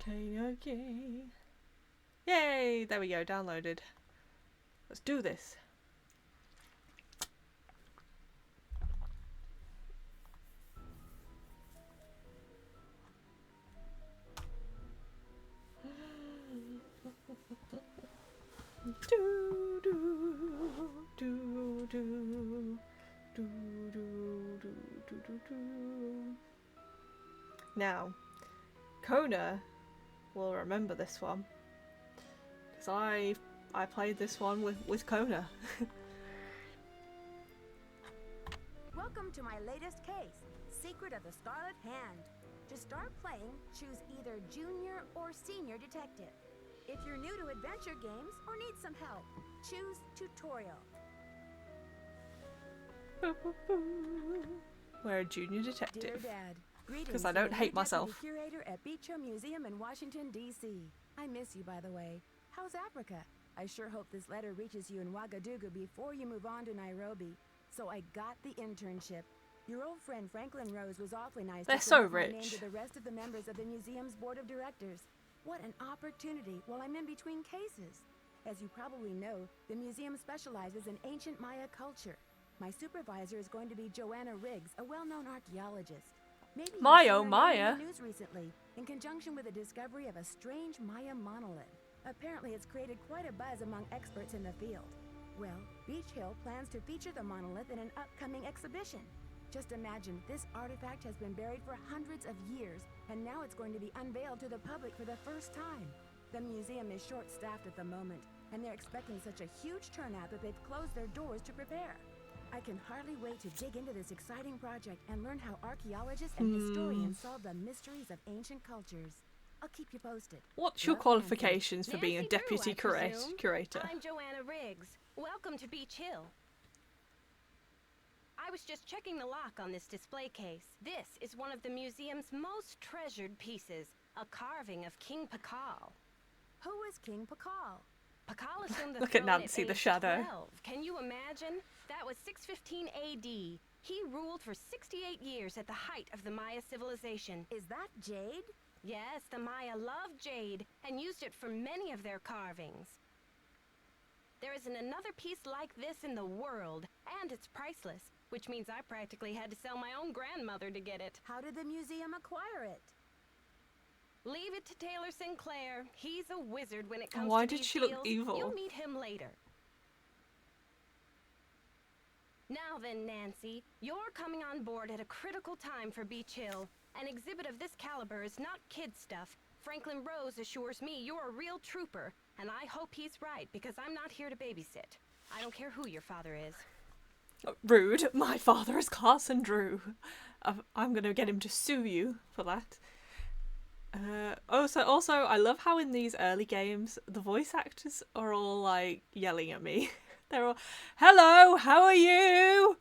Okay. Yay! There we go, downloaded. Let's do this. Do, do, do, do, do, do, do, do, do. Now, Kona will remember this one because I played this one with Kona. Welcome to my latest case, Secret of the Scarlet Hand. To start playing, choose either Junior or Senior Detective. If you're new to adventure games or need some help, choose Tutorial. We're a junior Dear detective. Dad, greetings. Because I don't from the hate new myself. Deputy Curator at Beach Hill Museum in Washington, D.C. I miss you, by the way. How's Africa? I sure hope this letter reaches you in Ouagadougou before you move on to Nairobi. So I got the internship. Your old friend Franklin Rose was awfully nice. They're to so promote my name rich. to the rest of the members of the museum's board of directors. What an opportunity while I'm in between cases. As you probably know, the museum specializes in ancient Maya culture. My supervisor is going to be Joanna Riggs, a well-known archaeologist. Maybe you've My seen oh her name Maya. in the news recently, in conjunction with the discovery of a strange Maya monolith. Apparently, it's created quite a buzz among experts in the field. Well, Beach Hill plans to feature the monolith in an upcoming exhibition. Just imagine, this artifact has been buried for hundreds of years, and now it's going to be unveiled to the public for the first time. The museum is short-staffed at the moment, and they're expecting such a huge turnout that they've closed their doors to prepare. I can hardly wait to dig into this exciting project and learn how archaeologists and historians solve the mysteries of ancient cultures. I'll keep you posted. What's your Love, qualifications for being a Nancy Drew, deputy I presume. curator? I'm Joanna Riggs. Welcome to Beach Hill. I was just checking the lock on this display case. This is one of the museum's most treasured pieces, a carving of King Pakal. Who is King Pakal? Pakal assumed the Look at throne Nancy, at the age shadow. 12. Can you imagine? That was 615 AD. He ruled for 68 years at the height of the Maya civilization. Is that Jade? Yes, the Maya loved jade and used it for many of their carvings. There isn't another piece like this in the world, and it's priceless, which means I practically had to sell my own grandmother to get it. How did the museum acquire it? Leave it to Taylor Sinclair. He's a wizard when it comes Why to did these she look deals. evil? You'll meet him later. Now then, Nancy, you're coming on board at a critical time for Beach Hill. An exhibit of this caliber is not kid stuff. Franklin Rose assures me you're a real trooper, and I hope he's right because I'm not here to babysit. I don't care who your father is. Rude. My father is Carson Drew. I'm gonna get him to sue you for that. Also, I love how in these early games the voice actors are all like yelling at me. They're all, "Hello, how are you?"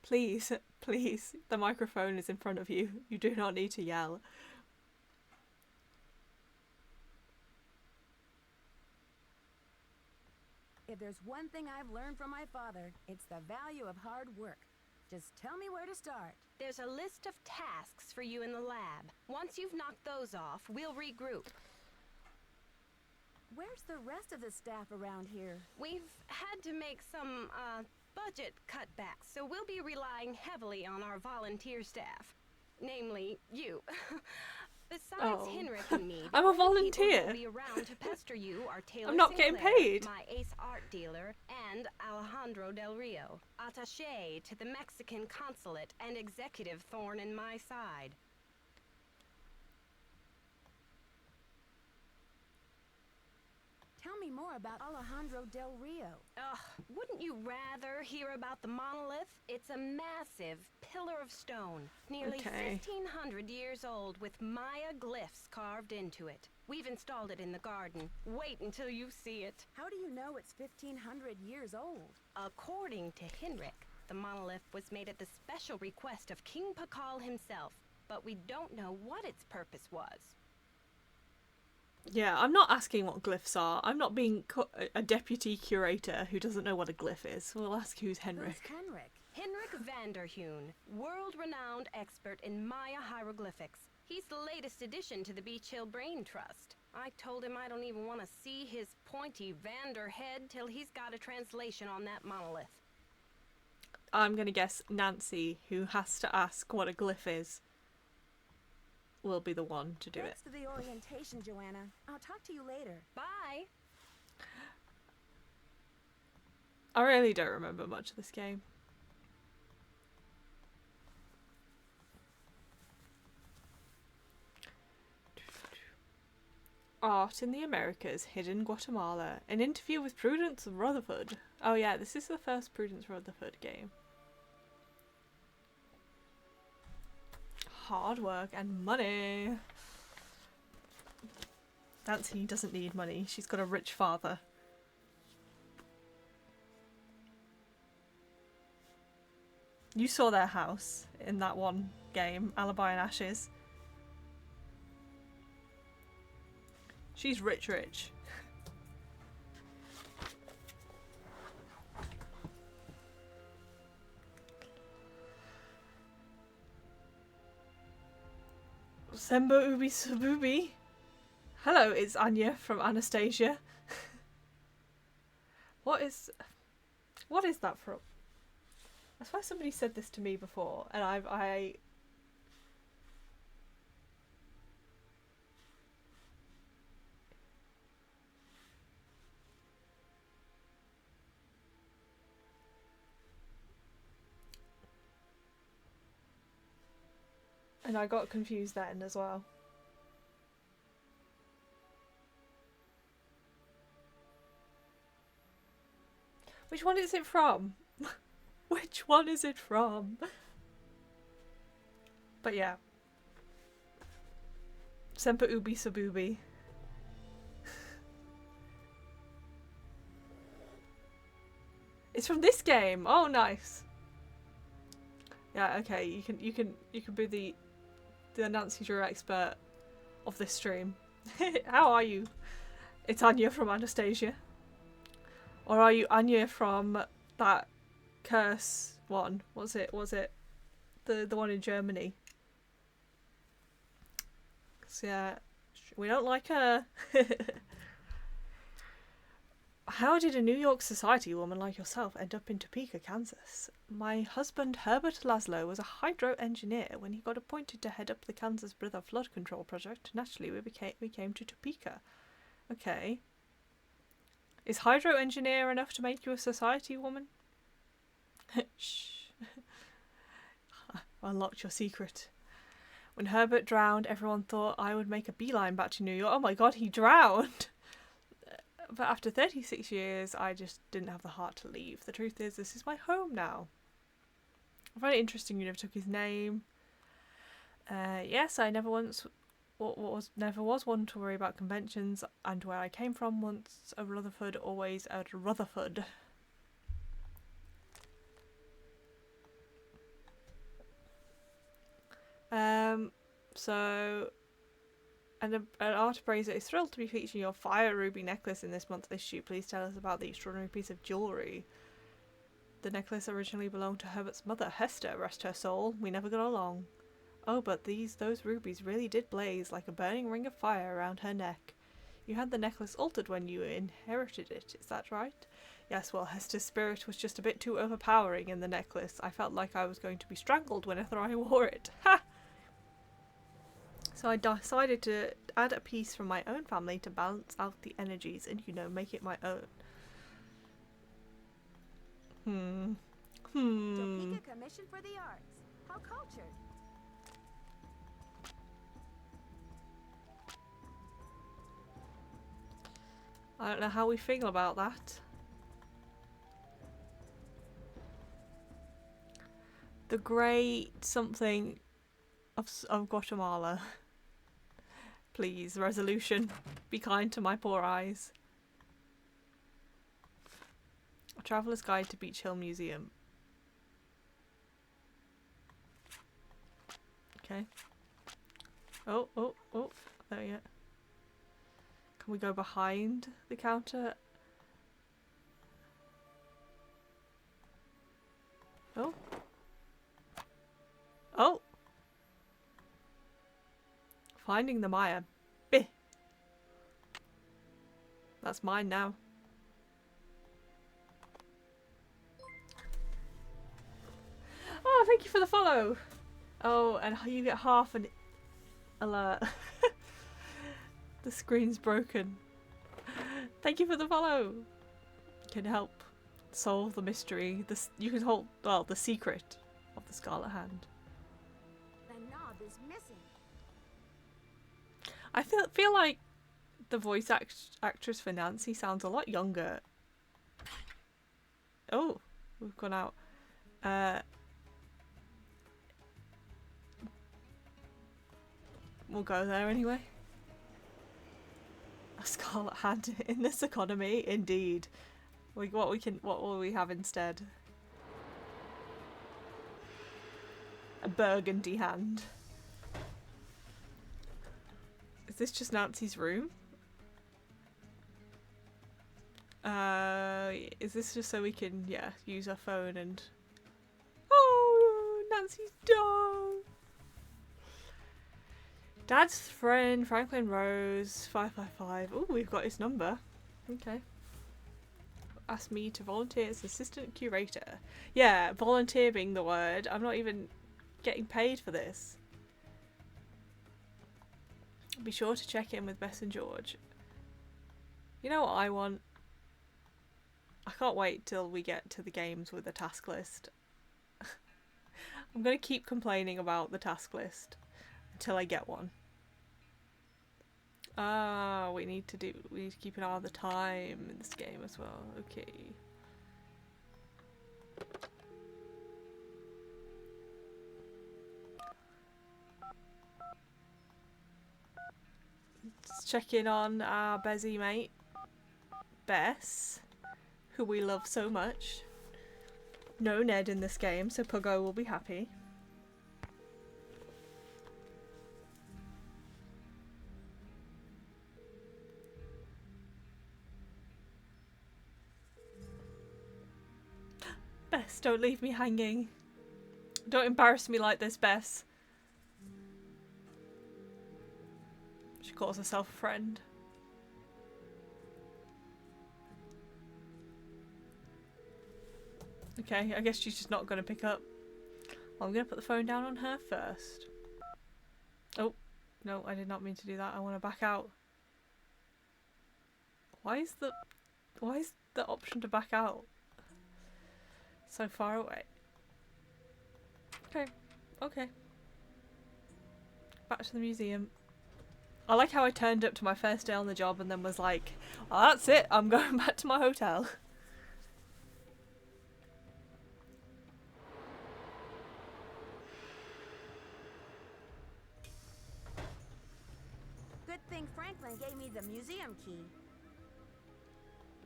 Please, please, the microphone is in front of you. You do not need to yell. If there's one thing I've learned from my father, it's the value of hard work. Just tell me where to start. There's a list of tasks for you in the lab. Once you've knocked those off, we'll regroup. Where's the rest of the staff around here? We've had to make some, budget cutbacks, so we'll be relying heavily on our volunteer staff. Namely, you. Besides Oh. Henrik and me, the I'm a only people volunteer. who will be around to pester you are Taylor I'm not getting Sinclair, paid. my ace art dealer, and Alejandro Del Rio, attaché to the Mexican consulate and executive thorn in my side. Tell me more about Alejandro Del Rio. Ugh, wouldn't you rather hear about the monolith? It's a massive pillar of stone, nearly Okay. 1,500 years old with Maya glyphs carved into it. We've installed it in the garden. Wait until you see it. How do you know it's 1,500 years old? According to Henrik, the monolith was made at the special request of King Pakal himself, but we don't know what its purpose was. Yeah, I'm not asking what glyphs are. I'm not being a deputy curator who doesn't know what a glyph is. We'll ask who's Henrik. Who's Henrik? Henrik Vanderheun, world-renowned expert in Maya hieroglyphics. He's the latest addition to the Beach Hill Brain Trust. I told him I don't even want to see his pointy Vander head till he's got a translation on that monolith. I'm going to guess Nancy, who has to ask what a glyph is, will be the one to do it. Thanks for the orientation, Joanna. I'll talk to you later. Bye! I really don't remember much of this game. Art in the Americas, Hidden Guatemala. An interview with Prudence Rutherford. Oh yeah, this is the first Prudence Rutherford game. Hard work and money. Nancy doesn't need money. She's got a rich father. You saw their house in that one game, Alibi and Ashes. She's rich. Sembo Ubi Sububi. Hello, it's Anya from Anastasia. What is that from? I swear somebody said this to me before, and I got confused then as well. Which one is it from? Which one is it from? But yeah. Semper Ubi Sabubi. It's from this game. Oh, nice. Yeah, okay. You can be the Nancy Drew expert of this stream. How are you? It's Anya from Anastasia. Or are you Anya from that curse one? Was it the one in Germany? 'Cause yeah, we don't like her. How did a New York society woman like yourself end up in Topeka, Kansas? My husband Herbert Laszlo was a hydro engineer. When he got appointed to head up the Kansas River Flood Control Project, naturally we came to Topeka. Okay. Is hydro engineer enough to make you a society woman? Shh. I unlocked your secret. When Herbert drowned, everyone thought I would make a beeline back to New York. Oh my god, he drowned! But after 36 years, I just didn't have the heart to leave. The truth is, this is my home now. I find it interesting you never took his name. Yes, I never was one to worry about conventions, and where I came from, once a Rutherford, always a Rutherford. So, an art appraiser is thrilled to be featuring your fire ruby necklace in this month's issue. Please tell us about the extraordinary piece of jewellery. The necklace originally belonged to Herbert's mother, Hester, rest her soul. We never got along. Oh, but those rubies really did blaze like a burning ring of fire around her neck. You had the necklace altered when you inherited it, is that right? Yes, well, Hester's spirit was just a bit too overpowering in the necklace. I felt like I was going to be strangled whenever I wore it. Ha! So I decided to add a piece from my own family to balance out the energies and, you know, make it my own. Topeka Commission for the Arts. How cultured. I don't know how we feel about that. The great something of Guatemala. Please, resolution. Be kind to my poor eyes. A Traveller's Guide to Beach Hill Museum. Okay. Oh, there we go. Can we go behind the counter? Oh. Oh! Finding the Maya. Bih. That's mine now. Oh, thank you for the follow. Oh, and you get half an alert. The screen's broken. Thank you for the follow. Can help solve the mystery. You can hold, well, the secret of the Scarlet Hand. The knob is missing. I feel like the voice actress for Nancy sounds a lot younger. Oh, we've gone out. We'll go there anyway. A Scarlet Hand in this economy, indeed. What will we have instead? A burgundy hand. Is this just Nancy's room? Is this just so we can, yeah, use our phone and... Oh, Nancy's dog! Dad's friend, Franklin Rose, 555. Oh, we've got his number. Okay. Asked me to volunteer as assistant curator. Yeah, volunteer being the word. I'm not even getting paid for this. Be sure to check in with Bess and George. You know what I want? I can't wait till we get to the games with the task list. I'm going to keep complaining about the task list until I get one. Ah, we need to keep an eye on the time in this game as well. Okay. Let's check in on our Bezzy mate, Bess, who we love so much. No Ned in this game, so Puggo will be happy. Bess, don't leave me hanging. Don't embarrass me like this, Bess. She calls herself a friend. Okay, I guess she's just not going to pick up. I'm going to put the phone down on her first. Oh, no, I did not mean to do that. I want to back out. Why is the option to back out so far away? Okay, okay. Back to the museum. I like how I turned up to my first day on the job and then was like, oh, that's it, I'm going back to my hotel. Good thing Franklin gave me the museum key.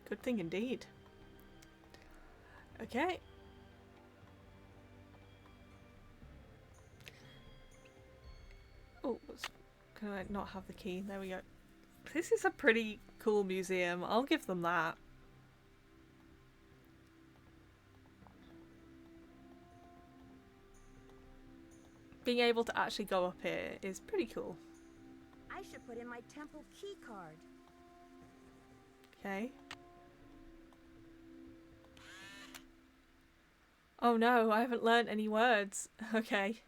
Good thing indeed. Okay. Oh, can I not have the key? There we go. This is a pretty cool museum. I'll give them that. Being able to actually go up here is pretty cool. I should put in my temple key card. Okay. Oh no, I haven't learnt any words. Okay.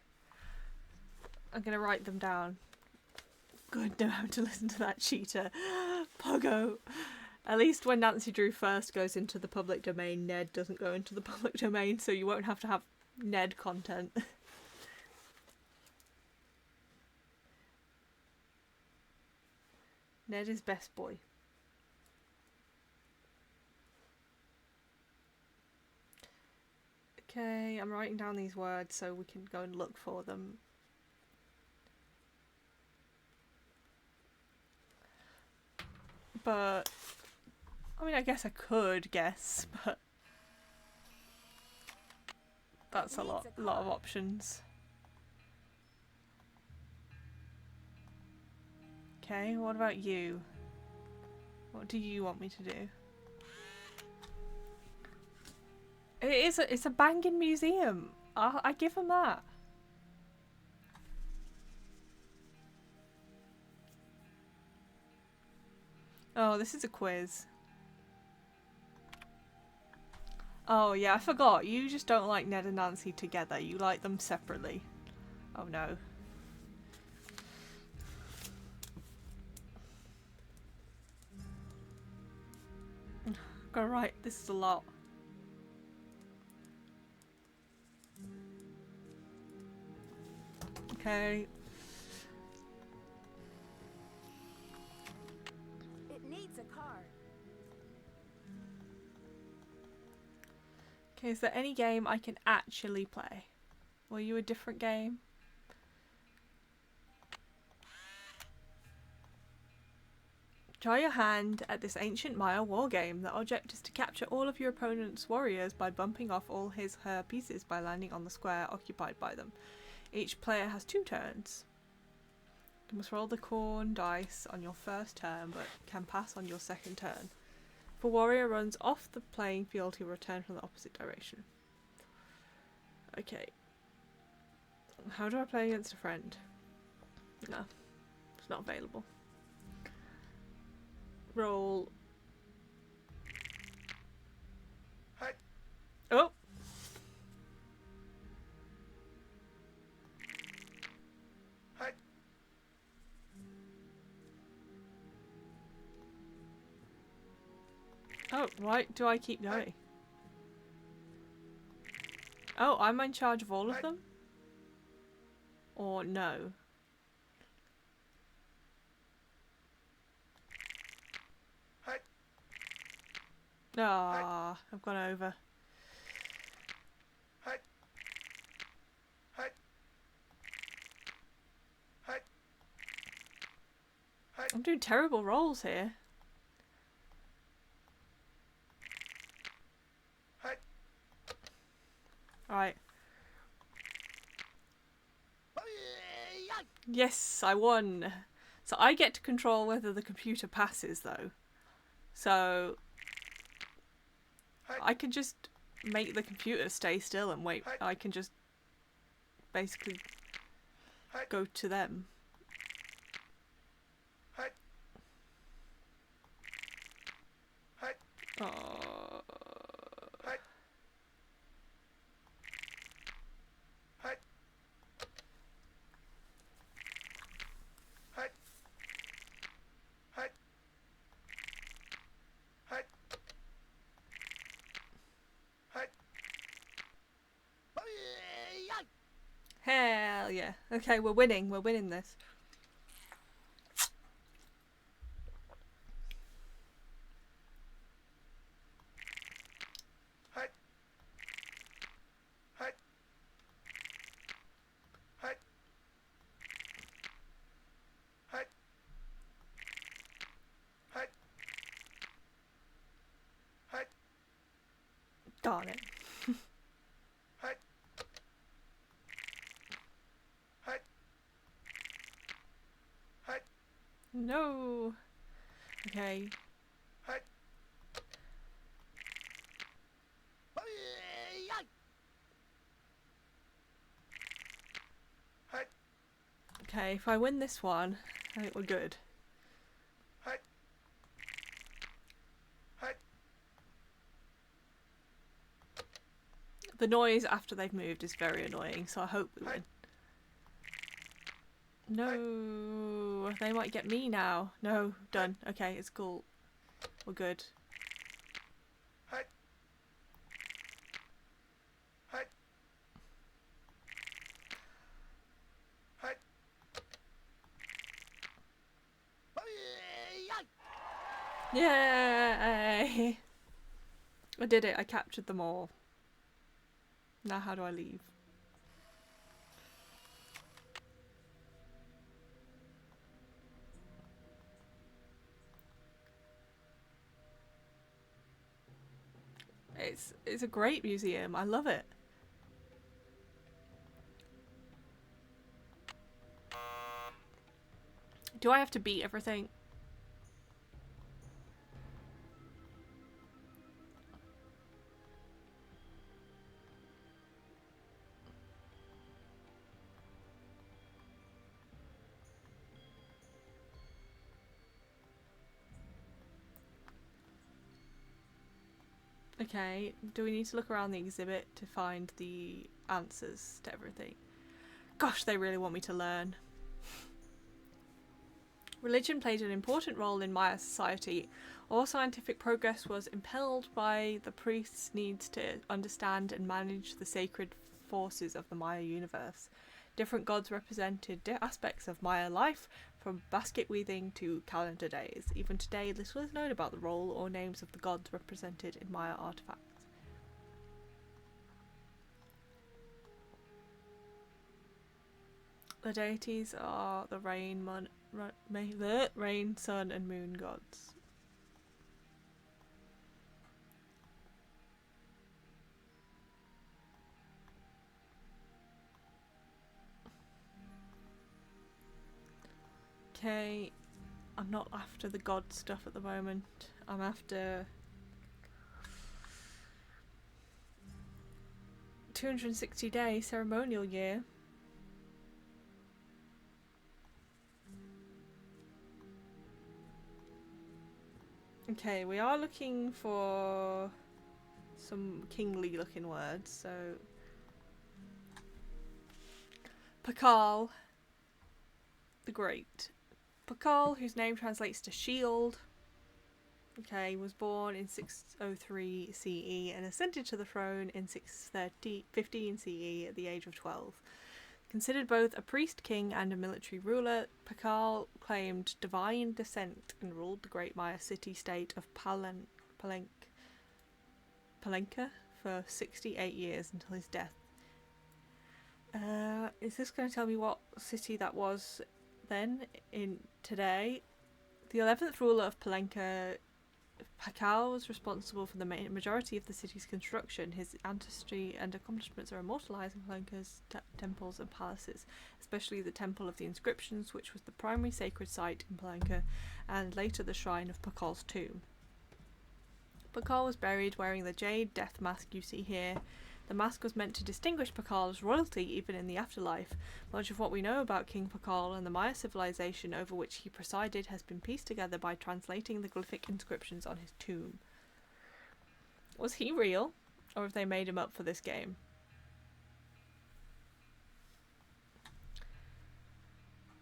I'm gonna write them down. Good, know how to listen to that cheater. Puggo. At least when Nancy Drew first goes into the public domain, Ned doesn't go into the public domain, so you won't have to have Ned content. Ned is best boy. Okay, I'm writing down these words so we can go and look for them. But, I mean, I guess I could guess, but that's a lot of options. Okay, what about you? What do you want me to do? It's a banging museum. I give them that. Oh, this is a quiz. Oh yeah, I forgot. You just don't like Ned and Nancy together. You like them separately. Oh no. Gotta write. This is a lot. Okay. It needs a card. Okay, is there any game I can actually play? Were you a different game? Try your hand at this ancient Maya war game. The object is to capture all of your opponent's warriors by bumping off all his/her pieces by landing on the square occupied by them. Each player has 2 turns. You must roll the corn dice on your first turn, but can pass on your second turn. If a warrior runs off the playing field, he'll return from the opposite direction. Okay. How do I play against a friend? No. It's not available. Roll. Oh! Oh, why do I keep going? Oh, I'm in charge of all of them? Or no? Ah, I've gone over. I'm doing terrible rolls here. Right. Yes, I won. So I get to control whether the computer passes though. So I can just make the computer stay still and wait. I can just basically go to them. Oh. Hell yeah. Okay, we're winning. We're winning this. Darn it. No. Okay. Okay, if I win this one, I think we're good. The noise after they've moved is very annoying, so I hope we win. No, they might get me now. No, done. Okay, it's cool. We're good. Yay! I did it. I captured them all. Now how do I leave? It's a great museum. I love it. Do I have to beat everything? Okay, do we need to look around the exhibit to find the answers to everything? Gosh, they really want me to learn. Religion played an important role in Maya society. All scientific progress was impelled by the priests' needs to understand and manage the sacred forces of the Maya universe. Different gods represented aspects of Maya life, from basket weaving to calendar days. Even today, little is known about the role or names of the gods represented in Maya artifacts. The deities are the rain, sun, and moon gods. Okay, I'm not after the god stuff at the moment. I'm after 260-day ceremonial year. Okay, we are looking for some kingly looking words, so Pakal the Great. Pakal, whose name translates to shield, okay, was born in 603 CE and ascended to the throne in 615 CE at the age of 12. Considered both a priest king and a military ruler, Pakal claimed divine descent and ruled the great Maya city-state of Palenque for 68 years until his death. Is this going to tell me what city that was then in today? The 11th ruler of Palenque, Pakal, was responsible for the majority of the city's construction. His ancestry and accomplishments are immortalised in Palenque's temples and palaces, especially the Temple of the Inscriptions, which was the primary sacred site in Palenque, and later the shrine of Pakal's tomb. Pakal was buried wearing the jade death mask you see here. The mask was meant to distinguish Pakal as royalty even in the afterlife. Much of what we know about King Pakal and the Maya civilization over which he presided has been pieced together by translating the glyphic inscriptions on his tomb. Was he real, or have they made him up for this game?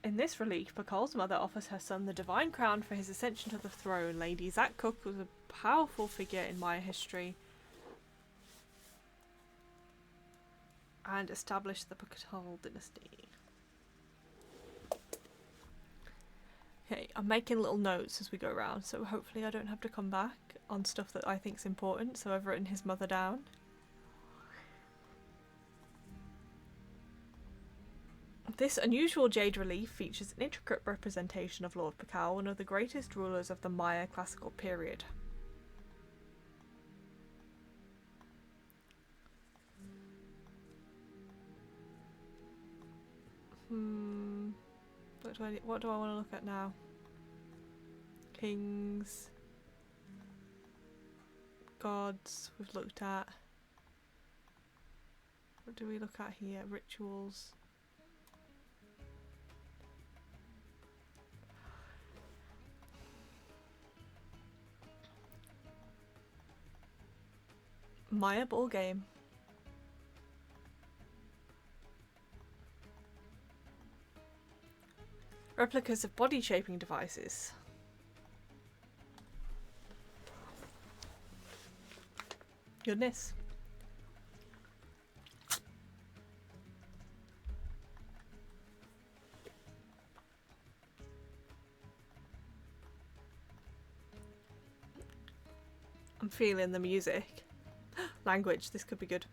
In this relief, Pakal's mother offers her son the divine crown for his ascension to the throne. Lady Zak Cook was a powerful figure in Maya history and established the Pakal dynasty. Okay, I'm making little notes as we go around, so hopefully I don't have to come back on stuff that I think's important, so I've written his mother down. This unusual jade relief features an intricate representation of Lord Pakal, one of the greatest rulers of the Maya classical period. What do I want to look at now? Kings, gods, we've looked at. What do we look at here? Rituals. Maya ball game. Replicas of body shaping devices. Goodness. I'm feeling the music. Language, this could be good.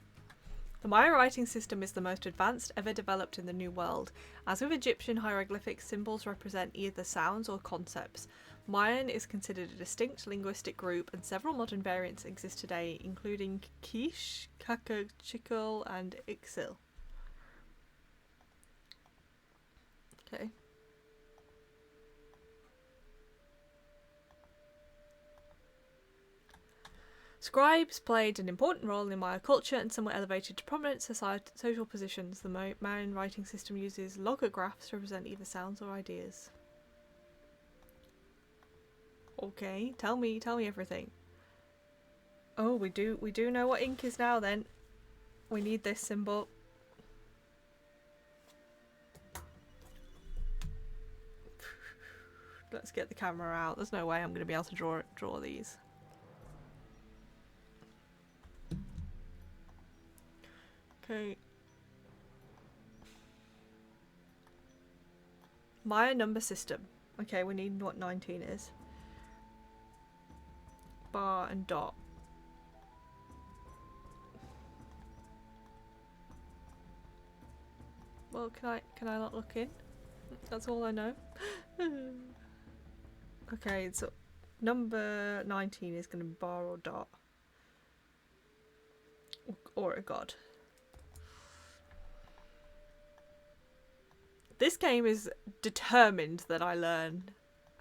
The Maya writing system is the most advanced ever developed in the New World. As with Egyptian hieroglyphics, symbols represent either sounds or concepts. Mayan is considered a distinct linguistic group, and several modern variants exist today, including Quiche, Cacachical, and Ixil. Okay. Scribes played an important role in Maya culture and some were elevated to prominent social positions. The Mayan writing system uses logographs to represent either sounds or ideas. Okay, tell me everything. Oh, we do know what ink is now then. We need this symbol. Let's get the camera out. There's no way I'm going to be able to draw these. Okay. Maya number system. Okay, we need what 19 is. Bar and dot. Well, can I not look in? That's all I know. Okay, so number 19 is going to be bar or dot. Or a god. This game is determined that I learn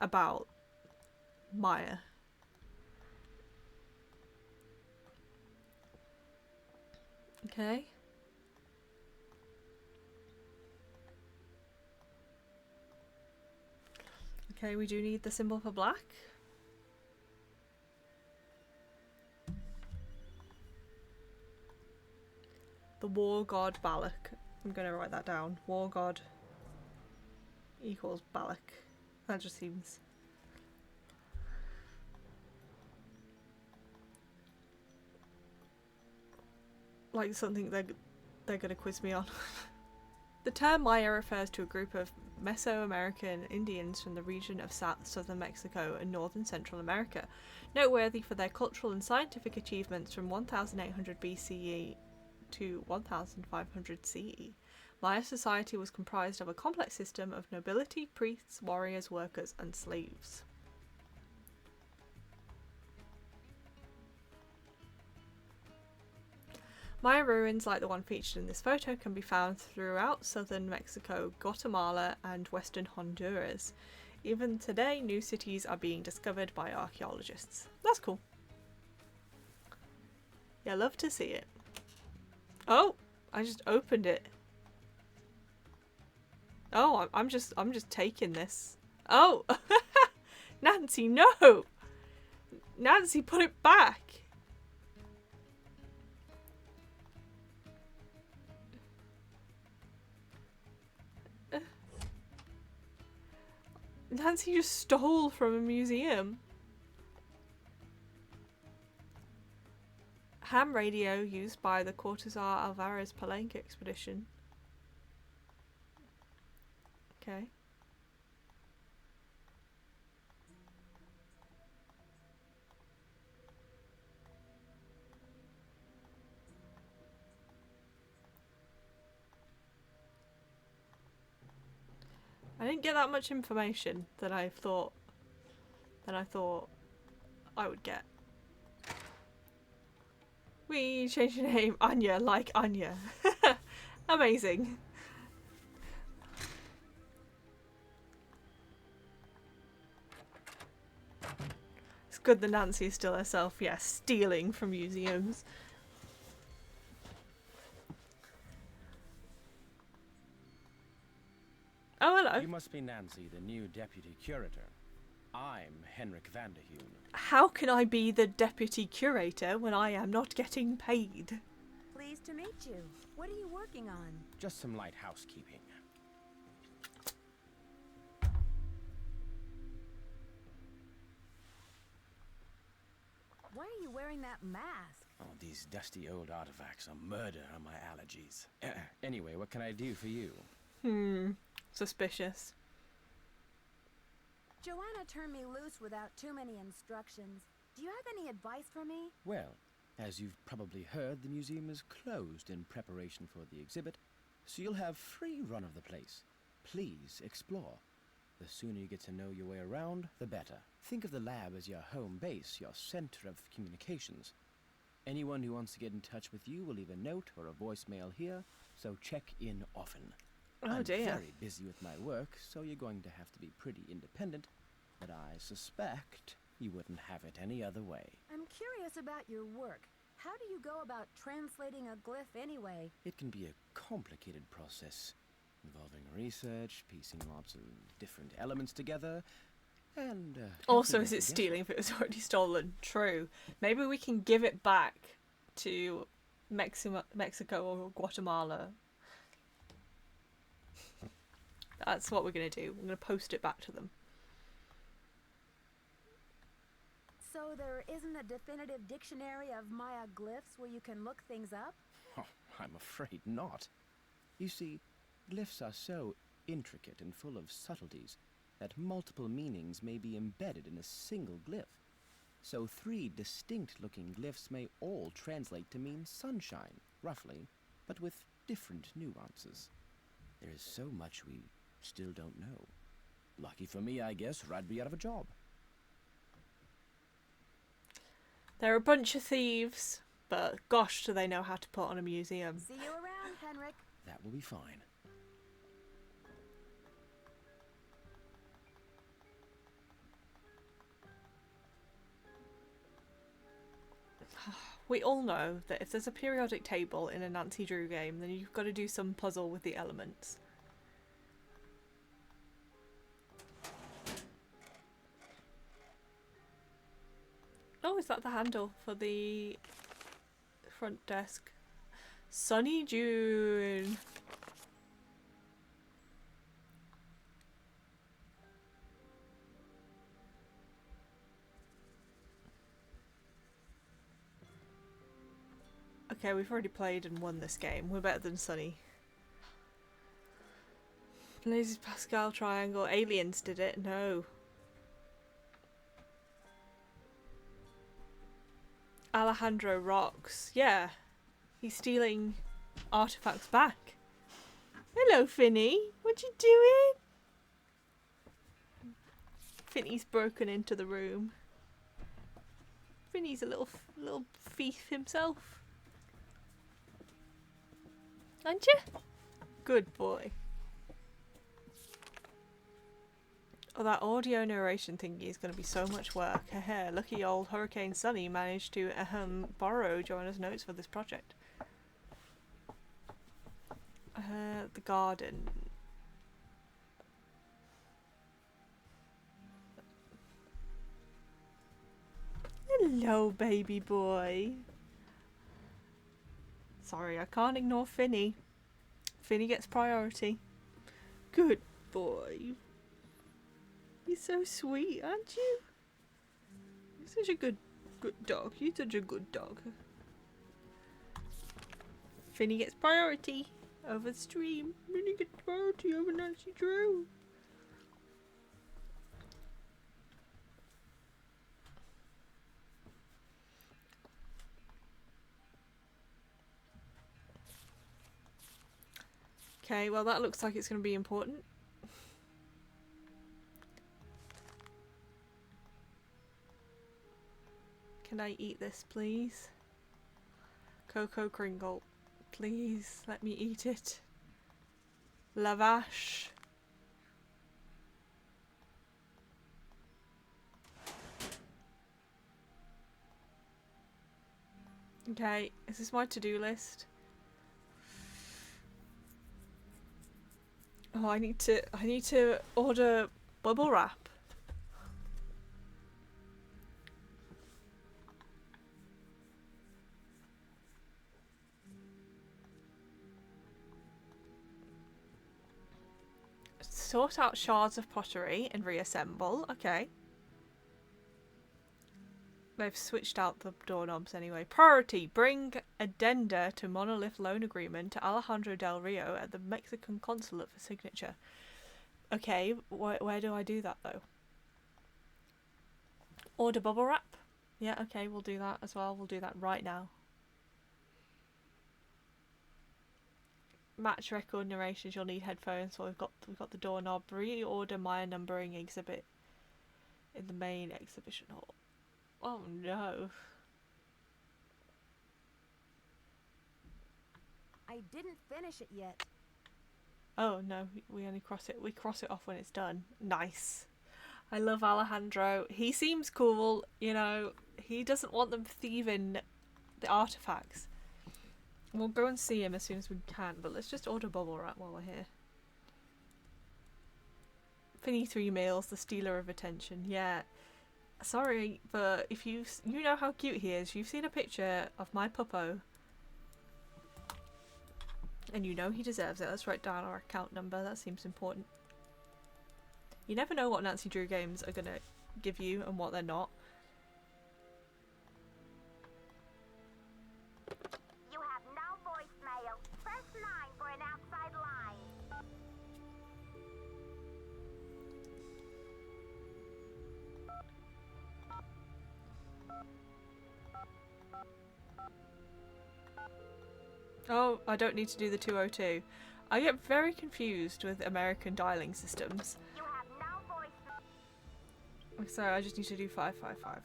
about Maya. Okay. Okay, we do need the symbol for black. The war god Balak. I'm going to write that down. War god equals Balak. That just seems... like something they're going to quiz me on. The term Maya refers to a group of Mesoamerican Indians from the region of southern Mexico and northern Central America, noteworthy for their cultural and scientific achievements from 1800 BCE to 1500 CE. Maya society was comprised of a complex system of nobility, priests, warriors, workers, and slaves. Maya ruins like the one featured in this photo can be found throughout southern Mexico, Guatemala, and western Honduras. Even today, new cities are being discovered by archaeologists. That's cool. Yeah, love to see it. Oh, I just opened it. Oh, I'm just taking this. Oh, Nancy, no! Nancy, put it back. Nancy just stole from a museum. Ham radio used by the Cortazar Alvarez Palenque expedition. Okay. I didn't get that much information that I thought I would get. We changed the name Anya like Anya. Amazing. It's good that Nancy is still herself, yeah, stealing from museums. Oh, hello. You must be Nancy, the new deputy curator. I'm Henrik Vanderheun. How can I be the deputy curator when I am not getting paid? Pleased to meet you. What are you working on? Just some light housekeeping. Why are you wearing that mask? Oh, these dusty old artifacts are murder on my allergies. Anyway, what can I do for you? Suspicious. Joanna turned me loose without too many instructions. Do you have any advice for me? Well, as you've probably heard, the museum is closed in preparation for the exhibit, so you'll have free run of the place. Please explore. The sooner you get to know your way around, the better. Think of the lab as your home base, your center of communications. Anyone who wants to get in touch with you will leave a note or a voicemail here, so check in often. Oh dear. I'm very busy with my work, so you're going to have to be pretty independent, but I suspect you wouldn't have it any other way. I'm curious about your work. How do you go about translating a glyph anyway? It can be a complicated process, involving research, piecing lots of different elements together. And Also, hopefully is make it a guess stealing if it was already stolen? True. Maybe we can give it back to Mexico or Guatemala. That's what we're going to do. We're going to post it back to them. So there isn't a definitive dictionary of Maya glyphs where you can look things up? Oh, I'm afraid not. You see, glyphs are so intricate and full of subtleties that multiple meanings may be embedded in a single glyph. So 3 distinct-looking glyphs may all translate to mean sunshine, roughly, but with different nuances. There is so much we still don't know. Lucky for me, I guess, or I'd be out of a job. They're a bunch of thieves, but gosh, do they know how to put on a museum. See you around, Henrik. That will be fine. We all know that if there's a periodic table in a Nancy Drew game, then you've got to do some puzzle with the elements. Oh, is that the handle for the front desk? Sunny June. Okay, we've already played and won this game. We're better than Sunny. Blaze's Pascal triangle. Aliens did it? No. Alejandro rocks. Yeah. He's stealing artifacts back. Hello, Finny. What you doing? Finny's broken into the room. Finny's a little thief himself. Aren't you? Good boy. Oh, that audio narration thingy is going to be so much work. Lucky old Hurricane Sunny managed to borrow Joanna's notes for this project. The garden. Hello, baby boy. Sorry, I can't ignore Finny. Finny gets priority. Good boy. You're so sweet, aren't you? You're such a good dog. You're such a good dog. Finny gets priority over the stream. Finny gets priority over Nancy Drew. Okay, well that looks like it's going to be important. Can I eat this, please? Cocoa Kringle. Please, let me eat it. Lavash. Okay, is this my to-do list? Oh, I need to order bubble wrap. Sort out shards of pottery and reassemble. Okay. They've switched out the doorknobs anyway. Priority. Bring addenda to monolith loan agreement to Alejandro Del Rio at the Mexican consulate for signature. Okay, where do I do that though? Order bubble wrap? Yeah, okay, we'll do that as well. We'll do that right now. Match record narrations, you'll need headphones. So we've got the doorknob. Reorder Maya numbering exhibit in the main exhibition hall. Oh no. I didn't finish it yet. Oh no, we only cross it. We cross it off when it's done. Nice. I love Alejandro. He seems cool, you know. He doesn't want them thieving the artifacts. We'll go and see him as soon as we can, but let's just order bubble wrap while we're here. Finny 3 males, the stealer of attention. Yeah. Sorry, but if you know how cute he is, you've seen a picture of my puppo. And you know he deserves it. Let's write down our account number. That seems important. You never know what Nancy Drew games are going to give you and what they're not. You have no voicemail. Press 9 for an outside line. Oh, I don't need to do the 202. I get very confused with American dialing systems. You have no voicemail. Sorry, I just need to do 555.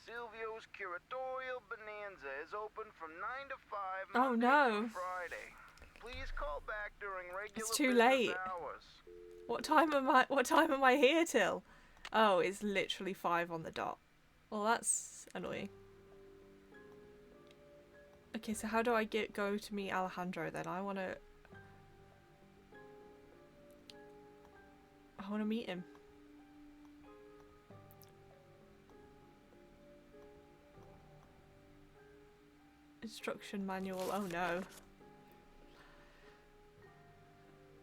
Silvio's Curatorial Bonanza is open from 9 to 5 Oh, Monday no. through Friday. Please call back during regular It's too business late. hours. What time am I here till? Oh, it's literally 5 on the dot. Well, that's annoying. Okay, so how do I go to meet Alejandro then? I wanna meet him. Instruction manual. Oh no.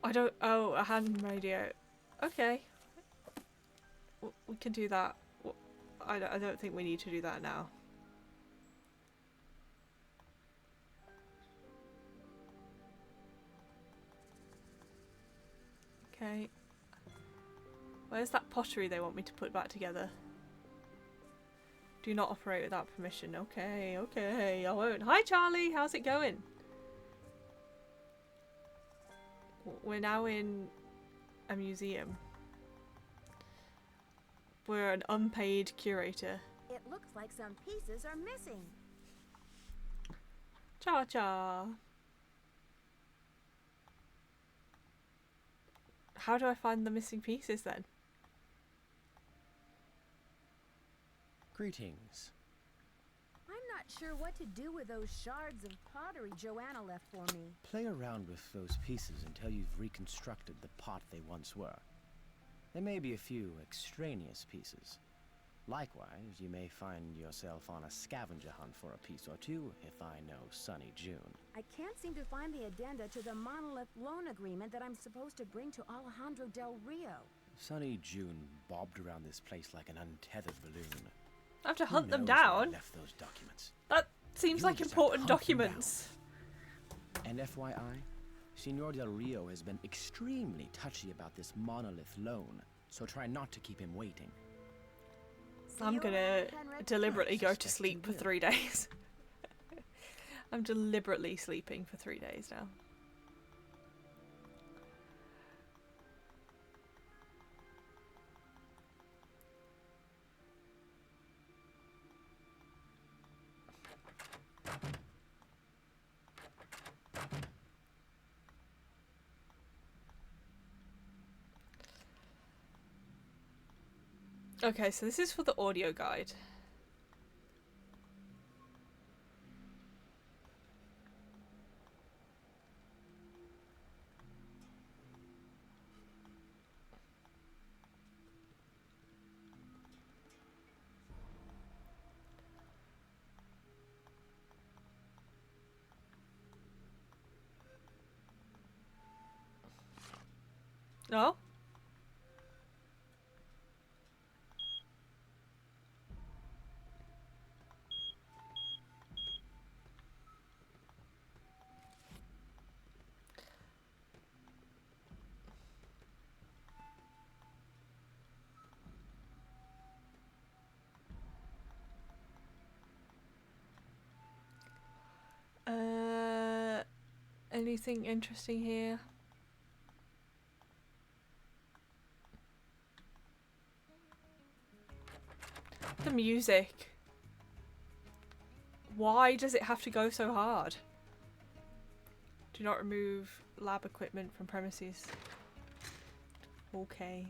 I don't. Oh, a hand radio. Okay. We can do that. I don't think we need to do that now. Okay. Where's that pottery they want me to put back together? Do not operate without permission. Okay, okay, I won't. Hi Charlie, how's it going? We're now in a museum. We're an unpaid curator. It looks like some pieces are missing. Cha-cha. How do I find the missing pieces then? Greetings. I'm not sure what to do with those shards of pottery Joanna left for me. Play around with those pieces until you've reconstructed the pot they once were. There may be a few extraneous pieces. Likewise, you may find yourself on a scavenger hunt for a piece or two, if I know Sunny June. I can't seem to find the addenda to the monolith loan agreement that I'm supposed to bring to Alejandro Del Rio. Sunny June bobbed around this place like an untethered balloon. I have to Who hunt them knows where I down? left those documents? That seems You like just have to important hunt them down. documents. And FYI, Senor Del Rio has been extremely touchy about this monolith loan, so try not to keep him waiting. See I'm you gonna around, Henrik. deliberately go to suspect sleep you for will. 3 days. I'm deliberately sleeping for 3 days now. Okay, so this is for the audio guide. No? Anything interesting here? The music. Why does it have to go so hard? Do not remove lab equipment from premises. Okay.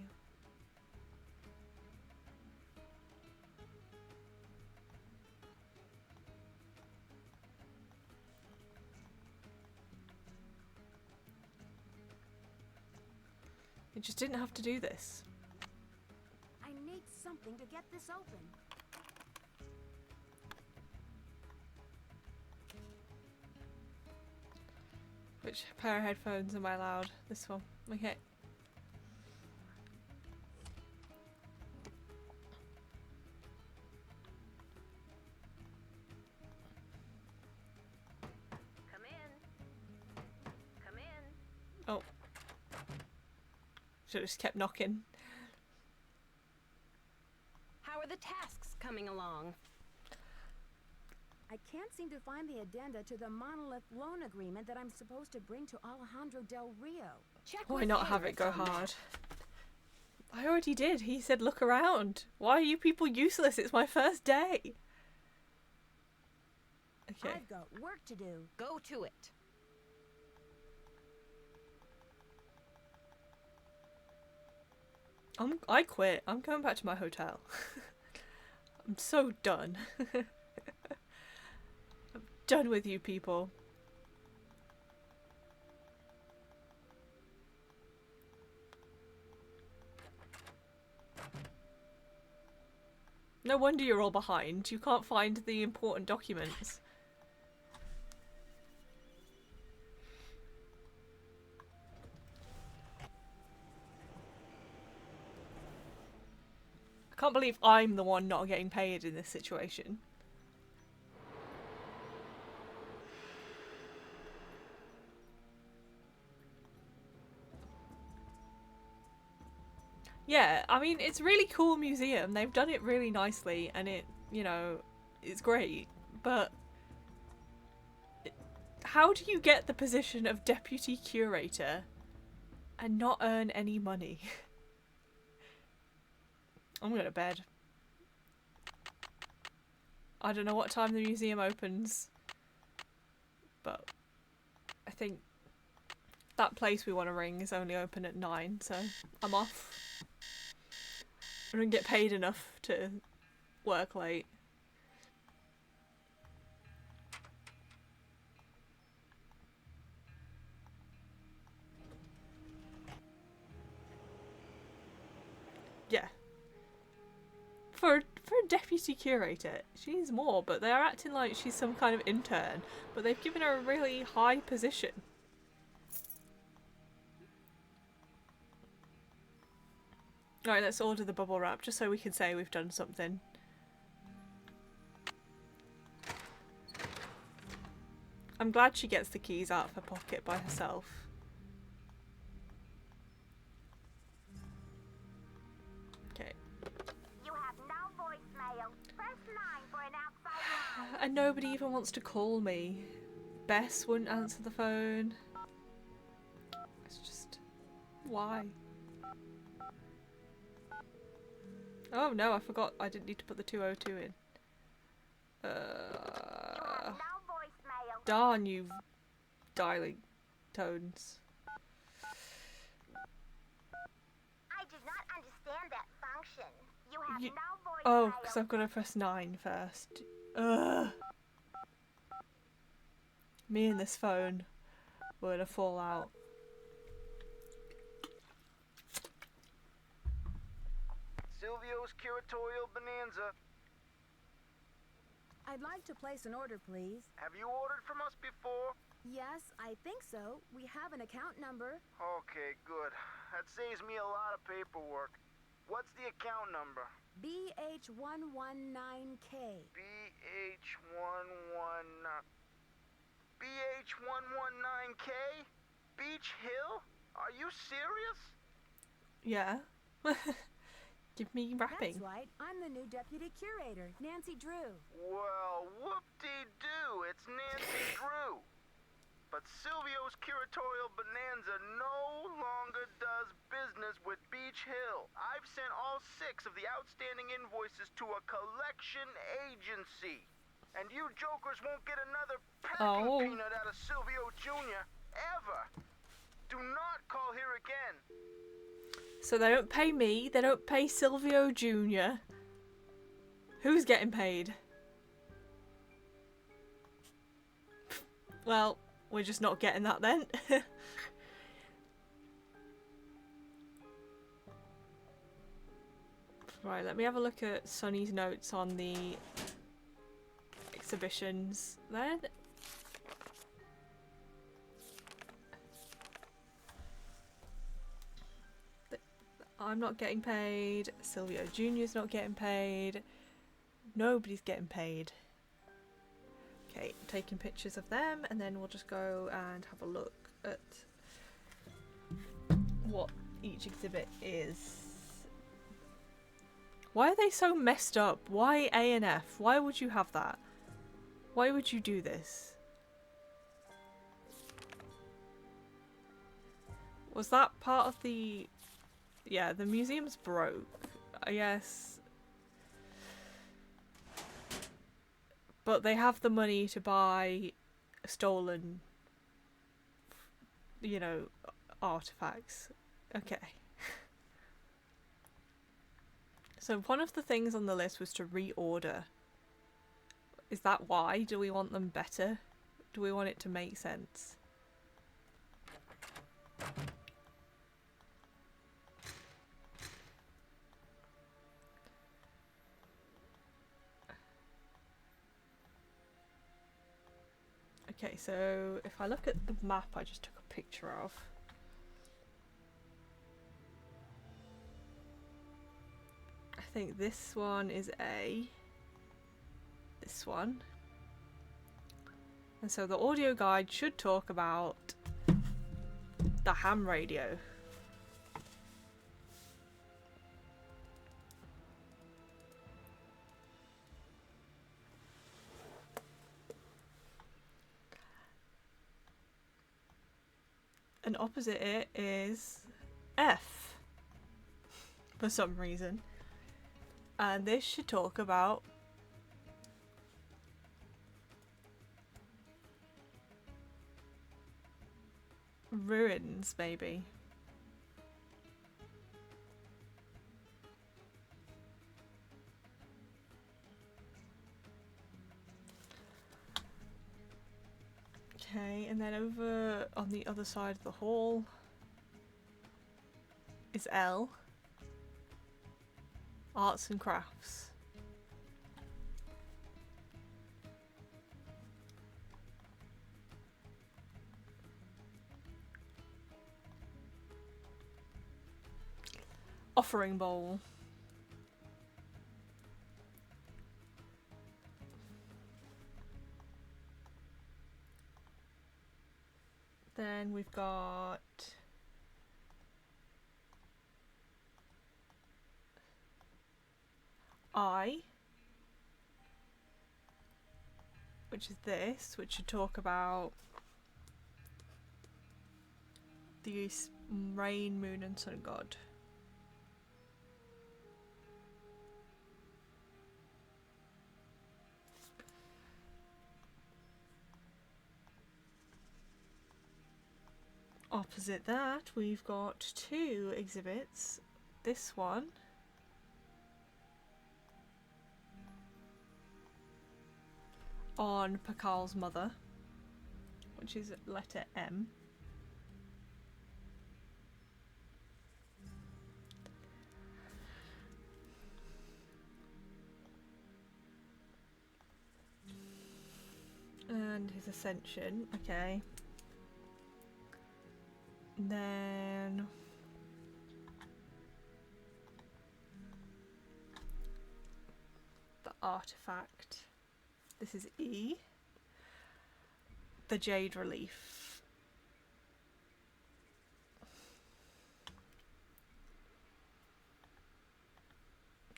It just didn't have to do this. I need something to get this open. Which pair of headphones am I allowed? This one. Okay. Come in. Come in. Oh. Should have just kept knocking. How are the tasks coming along? I can't seem to find the addenda to the monolith loan agreement that I'm supposed to bring to Alejandro Del Rio. Check Why with not have it Harris go on that. hard? I already did. He said look around. Why are you people useless? It's my first day. Okay. I've got work to do. Go to it. I quit. I'm going back to my hotel. I'm so done. I'm done with you people. No wonder you're all behind. You can't find the important documents. I can't believe I'm the one not getting paid in this situation. Yeah, I mean, it's a really cool museum. They've done it really nicely and it, you know, it's great. But how do you get the position of deputy curator and not earn any money? I'm going to bed. I don't know what time the museum opens, but I think that place we want to ring is only open at 9, so I'm off. I don't get paid enough to work late. Yeah. For a deputy curator, she needs more, but they're acting like she's some kind of intern, but they've given her a really high position. Alright, let's order the bubble wrap, just so we can say we've done something. I'm glad she gets the keys out of her pocket by herself. Okay. You have no voicemail. Press 9 for an outside line. And nobody even wants to call me. Bess wouldn't answer the phone. It's just... why? Oh no, I forgot I didn't need to put the 202 in. You have no voicemail. Darn you dialing tones. I do not understand that function. You have You- no voicemail. Oh, because I've got to press 9 first. Ugh. Me and this phone were gonna fall out. Silvio's Curatorial Bonanza. I'd like to place an order, please. Have you ordered from us before? Yes, I think so. We have an account number. Okay, good. That saves me a lot of paperwork. What's the account number? BH119K. BH119... BH119K? Beach Hill? Are you serious? Yeah. Give me wrapping. That's right. I'm the new deputy curator, Nancy Drew. Well, whoop-de-doo, it's Nancy Drew. But Silvio's Curatorial Bonanza no longer does business with Beach Hill. I've sent all 6 of the outstanding invoices to a collection agency. And you jokers won't get another packing peanut out of Silvio Jr. ever. Do not call here again. So they don't pay me, they don't pay Silvio Jr. Who's getting paid? Well, we're just not getting that then. Right, let me have a look at Sunny's notes on the exhibitions then. I'm not getting paid. Silvio Jr.'s not getting paid. Nobody's getting paid. Okay, taking pictures of them, and then we'll just go and have a look at what each exhibit is. Why are they so messed up? Why A and F? Why would you have that? Why would you do this? Was that part of the... Yeah, the museum's broke, I guess. But they have the money to buy stolen, you know, artifacts. Okay. So one of the things on the list was to reorder. Is that why? Do we want them better? Do we want it to make sense? Okay, so if I look at the map I just took a picture of. I think this one is A. This one. And so the audio guide should talk about the ham radio. And opposite it is F for some reason. And this should talk about ruins, maybe. Okay, and then over on the other side of the hall is L. Arts and crafts. Offering bowl. Then we've got I, which is this, which should talk about the rain, moon and sun god. Opposite that, we've got two exhibits. This one on Pakal's mother, which is letter M. And his ascension, okay. And then the artifact. This is E. The jade relief.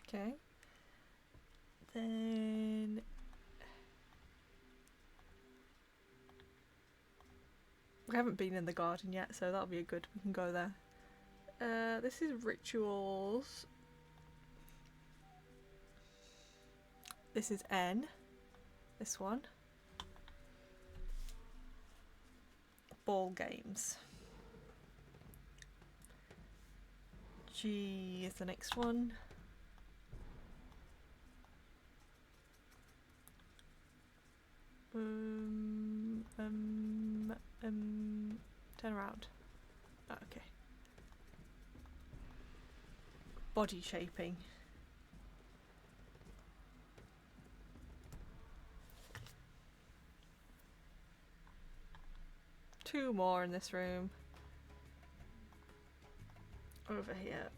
Okay. Then we haven't been in the garden yet, so that'll be a good. We can go there. This is rituals. This is N. This one. Ball games. G is the next one. Turn around. Oh, okay. Body shaping. 2 more in this room. Over here.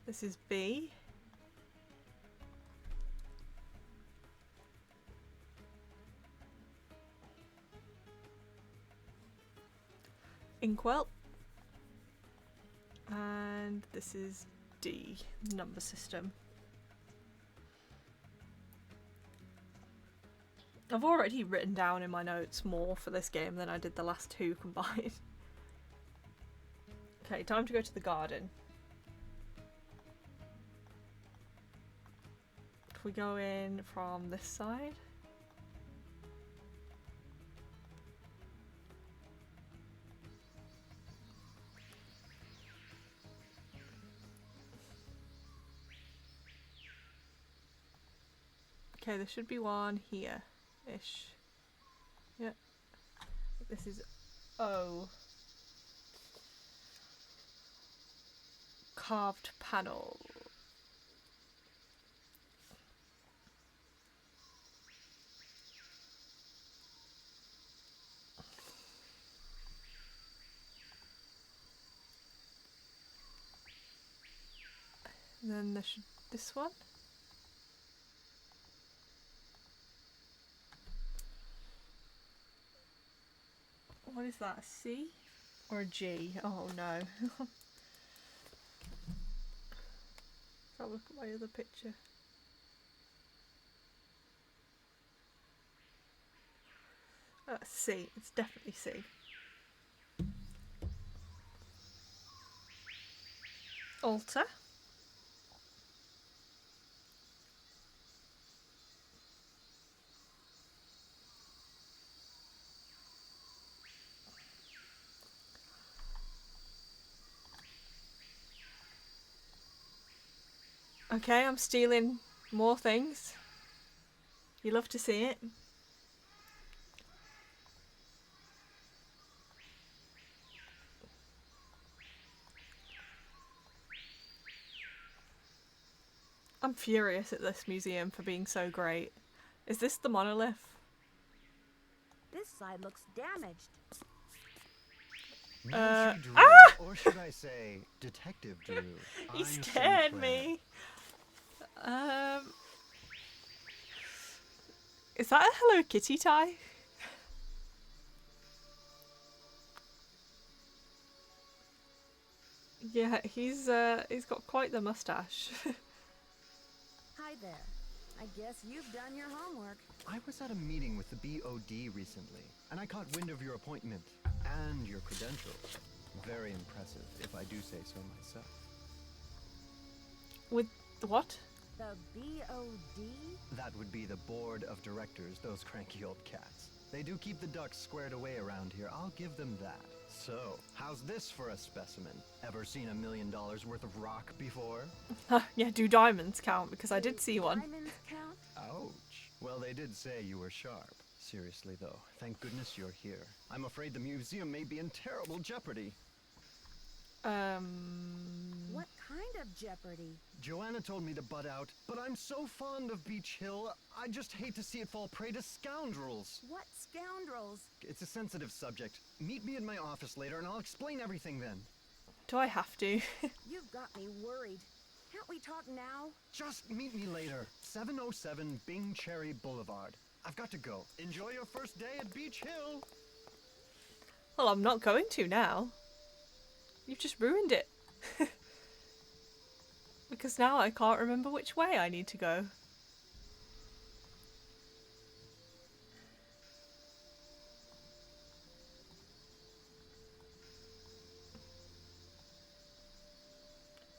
This is B. Inkwell. And this is D, number system. I've already written down in my notes more for this game than I did the last 2 combined. Okay, time to go to the garden. If we go in from this side. Okay, there should be one here-ish. Yep. This is O. Carved panel. And then there should this one. What is that? A C or a G? Oh no. Let's have a look at my other picture. C. It's definitely C. Altar. Okay, I'm stealing more things. You love to see it. I'm furious at this museum for being so great. Is this the monolith? This side looks damaged. Nancy Drew, or should I say, Detective Drew. He I'm scared Sinclair. me. Is that a Hello Kitty tie? Yeah, he's got quite the mustache. Hi there. I guess you've done your homework. I was at a meeting with the BOD recently, and I caught wind of your appointment and your credentials. Very impressive, if I do say so myself. With what? The BOD? That would be the board of directors, those cranky old cats. They do keep the ducks squared away around here, I'll give them that. So, how's this for a specimen? Ever seen $1 million worth of rock before? Yeah, do diamonds count? Because I did see one. Diamonds count? Ouch. Well, they did say you were sharp. Seriously, though, thank goodness you're here. I'm afraid the museum may be in terrible jeopardy. What kind of jeopardy? Joanna told me to butt out, but I'm so fond of Beach Hill, I just hate to see it fall prey to scoundrels. What scoundrels? It's a sensitive subject. Meet me in my office later and I'll explain everything then. Do I have to? You've got me worried. Can't we talk now? Just meet me later. 707 Bing Cherry Boulevard. I've got to go. Enjoy your first day at Beach Hill. Well, I'm not going to now. You've just ruined it. Because now I can't remember which way I need to go.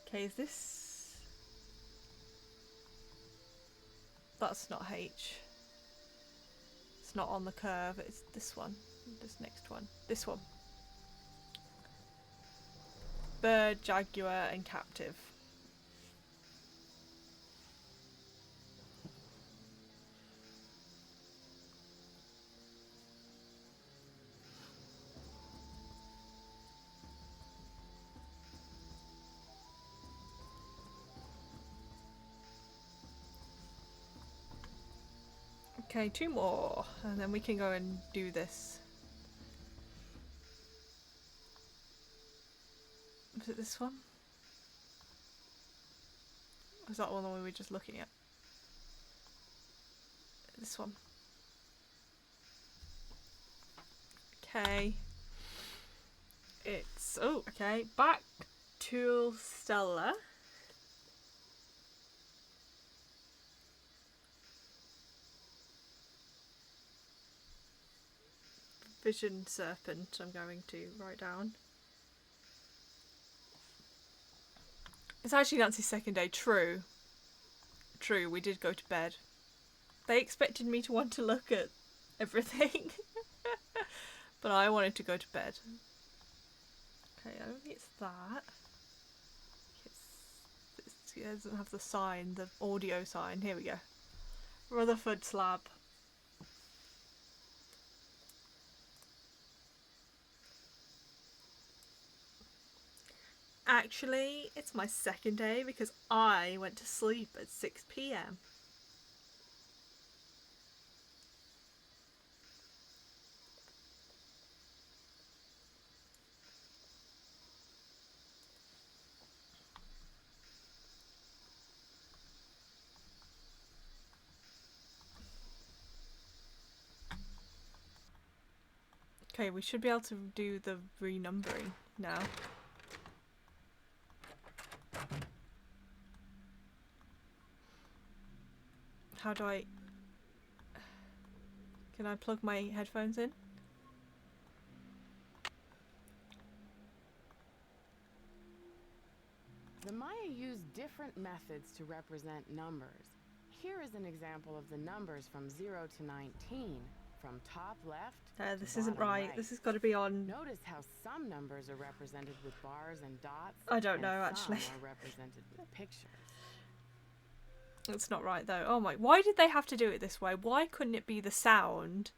Okay, is this... That's not H. It's not on the curve, it's this one. This next one. This one. Bird, jaguar, and captive. Okay, 2 more, and then we can go and do this. Was it this one? Or was that one we were just looking at? This one. Okay. It's... oh, okay. Back to Stella. Vision Serpent, I'm going to write down. It's actually Nancy's second day. True. True, we did go to bed. They expected me to want to look at everything. But I wanted to go to bed. Okay, I don't think it's that. It doesn't have the sign, the audio sign. Here we go. Rutherford slab. Actually, it's my second day because I went to sleep at 6 p.m. Okay, we should be able to do the renumbering now. How do I... can I plug my headphones in? The Maya used different methods to represent numbers. Here is an example of the numbers from 0 to 19, from top left to This isn't bottom right. This has got to be on... Notice how some numbers are represented with bars and dots. I don't and know, actually. Some are represented with pictures. It's not right though. Oh my, why did they have to do it this way? Why couldn't it be the sound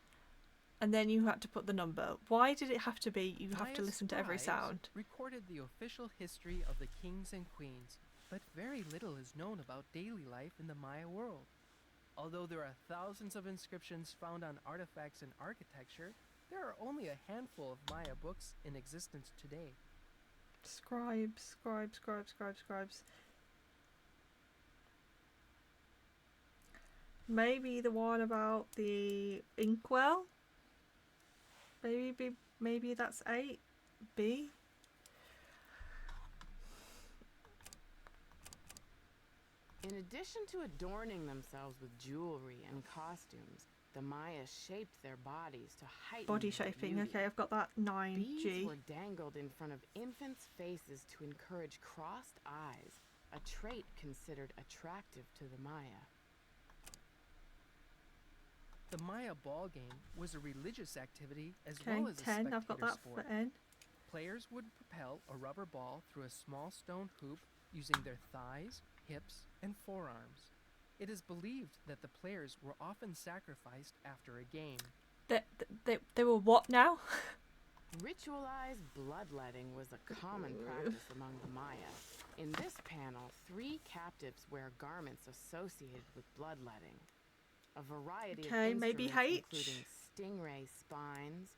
and then you had to put the number? Why did it have to be you have to Maya's listen to every scribes sound? recorded the official history of the kings and queens, but very little is known about daily life in the Maya world. Although there are thousands of inscriptions found on artifacts and architecture, there are only a handful of Maya books in existence today. Scribes. Maybe the one about the inkwell? Maybe that's 8B? In addition to adorning themselves with jewelry and costumes, the Maya shaped their bodies to heighten Body their shaping. beauty. Okay, I've got that Beads 9G. were dangled in front of infants' faces to encourage crossed eyes, a trait considered attractive to the Maya. The Maya ball game was a religious activity as Okay, well as a 10. spectator I've got that sport. for N. Players would propel a rubber ball through a small stone hoop using their thighs, hips, and forearms. It is believed that the players were often sacrificed after a game. They were what now? Ritualized bloodletting was a common practice among the Maya. In this panel, 3 captives wear garments associated with bloodletting. A variety Okay, of maybe instruments, H. including stingray spines,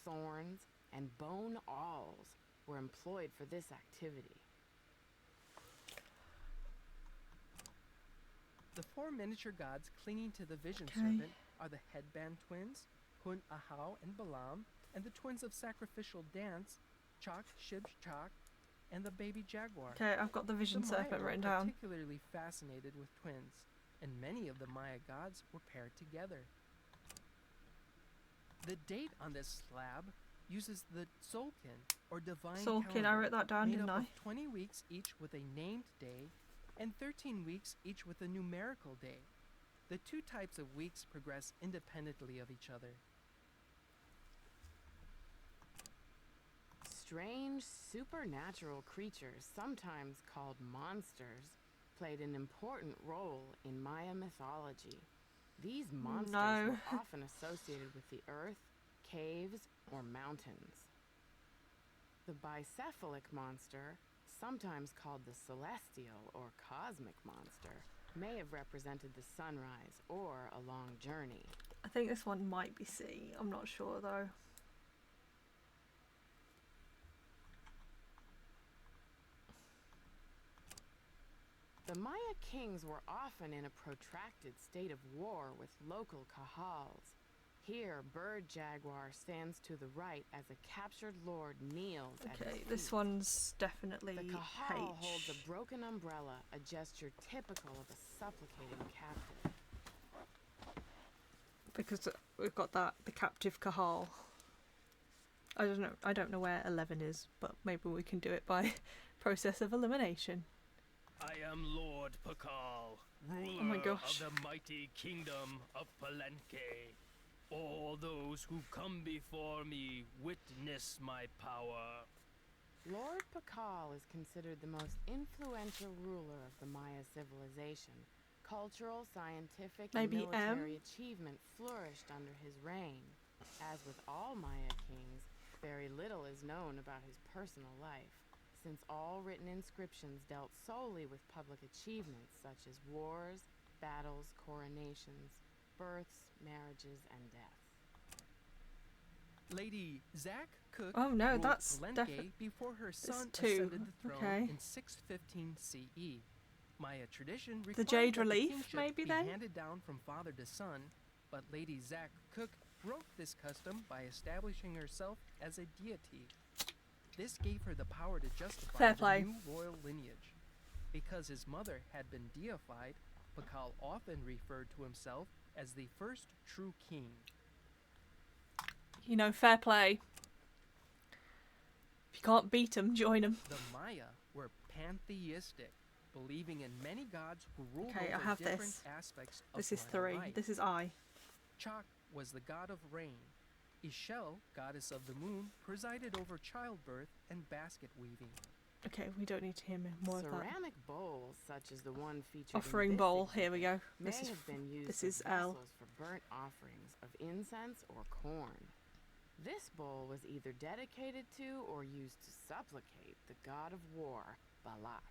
thorns, and bone awls, were employed for this activity. The 4 miniature gods clinging to the vision Okay. serpent are the headband twins, Hun Ahau and Balam, and the twins of sacrificial dance, Chak Shib Chak, and the baby jaguar. Okay, I've got the vision The Maya serpent were written down. particularly fascinated with twins, and many of the Maya gods were paired together. The date on this slab uses the Tzolk'in, or divine Tzolk'in, I calendar, wrote that down, made didn't up I? of 20 weeks each with a named day, and 13 weeks each with a numerical day. The 2 types of weeks progress independently of each other. Strange, supernatural creatures, sometimes called monsters, played an important role in Maya mythology. These monsters No. were often associated with the earth, caves, or mountains. The bicephalic monster, sometimes called the celestial or cosmic monster, may have represented the sunrise or a long journey. I think this one might be C. I'm not sure though. The Maya kings were often in a protracted state of war with local Kahals. Here, Bird Jaguar stands to the right as a captured lord kneels at his Okay, feet. this one's definitely The Kahal holds H. a broken umbrella, a gesture typical of a supplicating captive. Because we've got the captive Kahal. I don't know where 11 is, but maybe we can do it by process of elimination. I am Lord Pakal, ruler Oh my gosh. of the mighty kingdom of Palenque. All those who come before me witness my power. Lord Pakal is considered the most influential ruler of the Maya civilization. Cultural, scientific, Maybe and military M? achievement flourished under his reign. As with all Maya kings, very little is known about his personal life, since all written inscriptions dealt solely with public achievements such as wars, battles, coronations, births, marriages, and deaths. Lady Zack Cook Oh no, ruled that's Palenque before her son two. ascended the throne Okay. in 615 CE. Maya tradition The required Jade that Relief, the kingship maybe be then? handed down from father to son, but Lady Zack Cook broke this custom by establishing herself as a deity. This gave her the power to justify Fair the play. new royal lineage. Because his mother had been deified, Pakal often referred to himself as the first true king. You know, fair play. If you can't beat them, join them. The Maya were pantheistic, believing in many gods who ruled Okay, I over have different this. aspects of This is Maya 3. life. This is I. Chak was the god of rain. Ishel, goddess of the moon, presided over childbirth and basket weaving. Okay, we don't need to hear more of that. Ceramic bowls, such as the one featured Offering in this bowl. Here we exhibit, go. may This is have been used this as is L. vessels for burnt offerings of incense or corn. This bowl was either dedicated to or used to supplicate the god of war, Balak.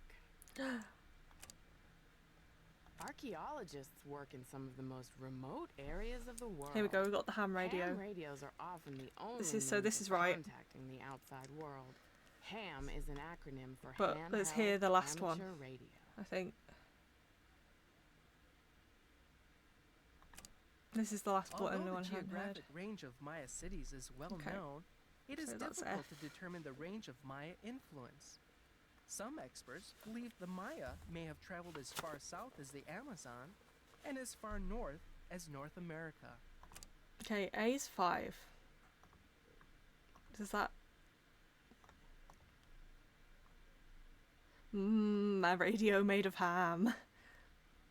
Archaeologists work in some of the most remote areas of the world. Here we go. We've got the ham radio. Ham radios are often the only This means is of right. contacting the outside world. HAM is an acronym for But handheld let's hear the last one. amateur radio. I think this is the last Although button the one I haven't heard. geographic range of Maya cities is well Okay. known, it is So that's difficult F. to determine the range of Maya influence. Some experts believe the Maya may have traveled as far south as the Amazon and as far north as North America. Okay, A's 5. Does that... my radio made of ham.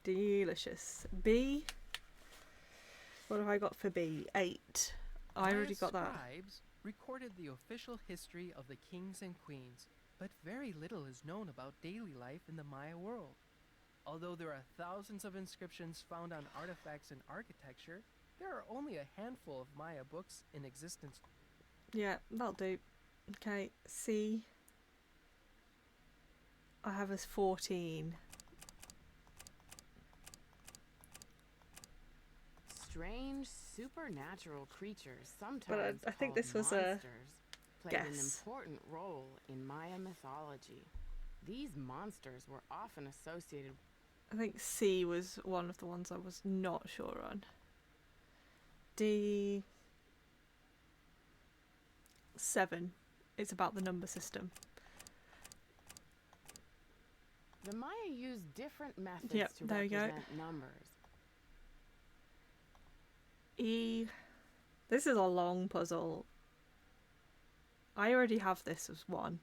Delicious. B. What have I got for B? 8. I already got that. Scribes recorded the official history of the kings and queens, but very little is known about daily life in the Maya world. Although there are thousands of inscriptions found on artifacts and architecture, there are only a handful of Maya books in existence. Yeah, that'll do. Okay, C. I have as 14. Strange supernatural creatures, sometimes I think called this was a monsters, played an guess. important role in Maya mythology. These monsters were often associated. I think C was one of the ones I was not sure on. D. 7. It's about the number system. The Maya used different methods Yep, to there you go. represent numbers. E. This is a long puzzle. I already have this as 1.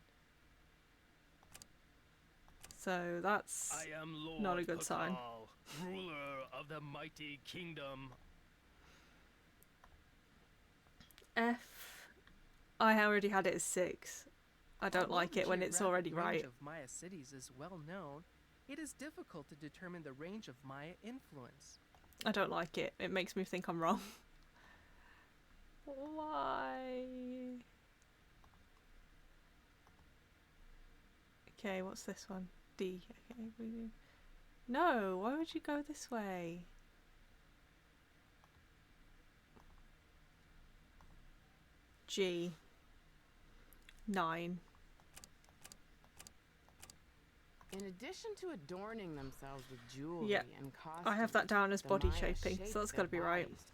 So that's I am Lord not a good sign. Pakal, ruler of the mighty kingdom. F. I already had it as 6. I don't Although like the it when it's geographic already range right. of Maya cities is well known, it is difficult to determine the range of Maya influence. I don't like it. It makes me think I'm wrong. Why? Okay, what's this one? D. Okay, No, why would you go this way? G. 9. In addition to adorning themselves with jewelry Yeah, and costumes, I have that down as the body Maya shaping, shaped so that's their gotta be right. bodies.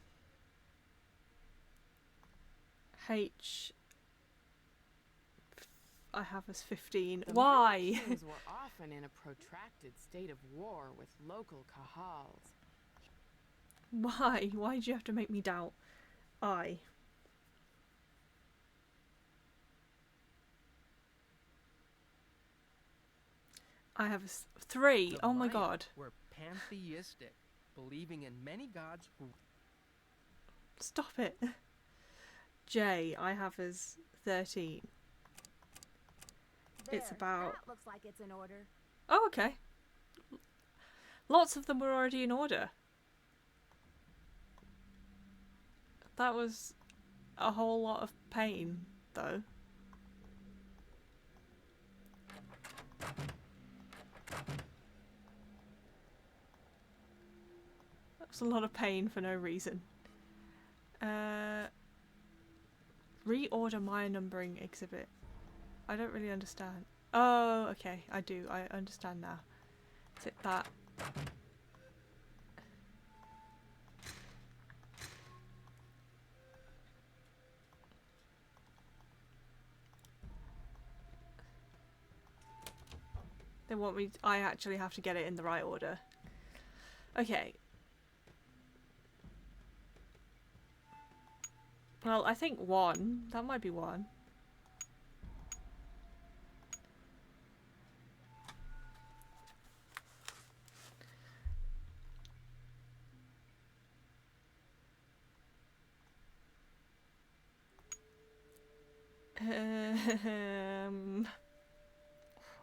H. I have as 15. The Why? Maya kings were often in a protracted state of war with local kahals. Why? Why did you have to make me doubt? I. I have a 3. The Oh my Maya god. were pantheistic, believing in many gods who Stop it. J. I have as 13. It's There, about... That looks like it's in order. Oh, okay. Lots of them were already in order. That was a whole lot of pain, though. That was a lot of pain for no reason. Reorder my numbering exhibit. I don't really understand. Oh, okay. I do. I understand now. Is it that? They want me... I actually have to get it in the right order. Okay. Well, I think 1. That might be 1.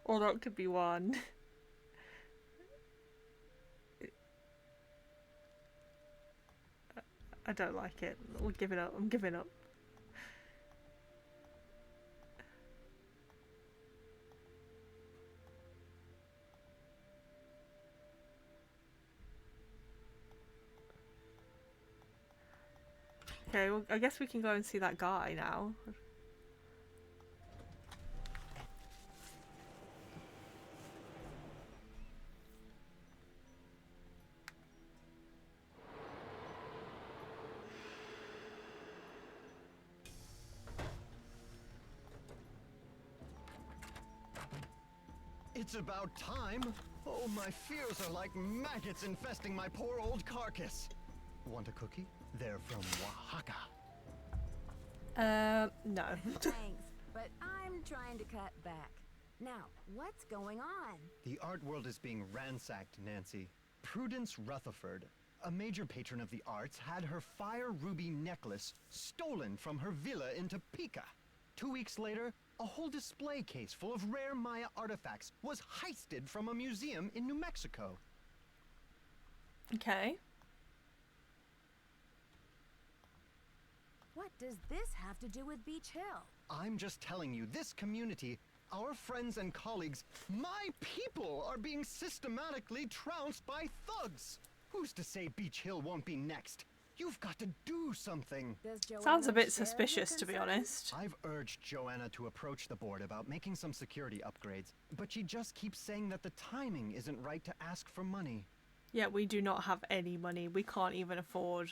Or that could be 1. I don't like it. We'll give it up. I'm giving up. Okay, well, I guess we can go and see that guy now. It's about time. Oh, my fears are like maggots infesting my poor old carcass. Want a cookie? They're from Oaxaca. No. Thanks, but I'm trying to cut back. Now, what's going on? The art world is being ransacked, Nancy. Prudence Rutherford, a major patron of the arts, had her fire ruby necklace stolen from her villa in Topeka. 2 weeks later, a whole display case full of rare Maya artifacts was heisted from a museum in New Mexico. Okay. What does this have to do with Beach Hill? I'm just telling you, this community, our friends and colleagues, my people are being systematically trounced by thugs. Who's to say Beach Hill won't be next? You've got to do something. Does Sounds a Joanna bit share your suspicious, to be concerns? honest. I've urged Joanna to approach the board about making some security upgrades, but she just keeps saying that the timing isn't right to ask for money. Yeah, we do not have any money. We can't even afford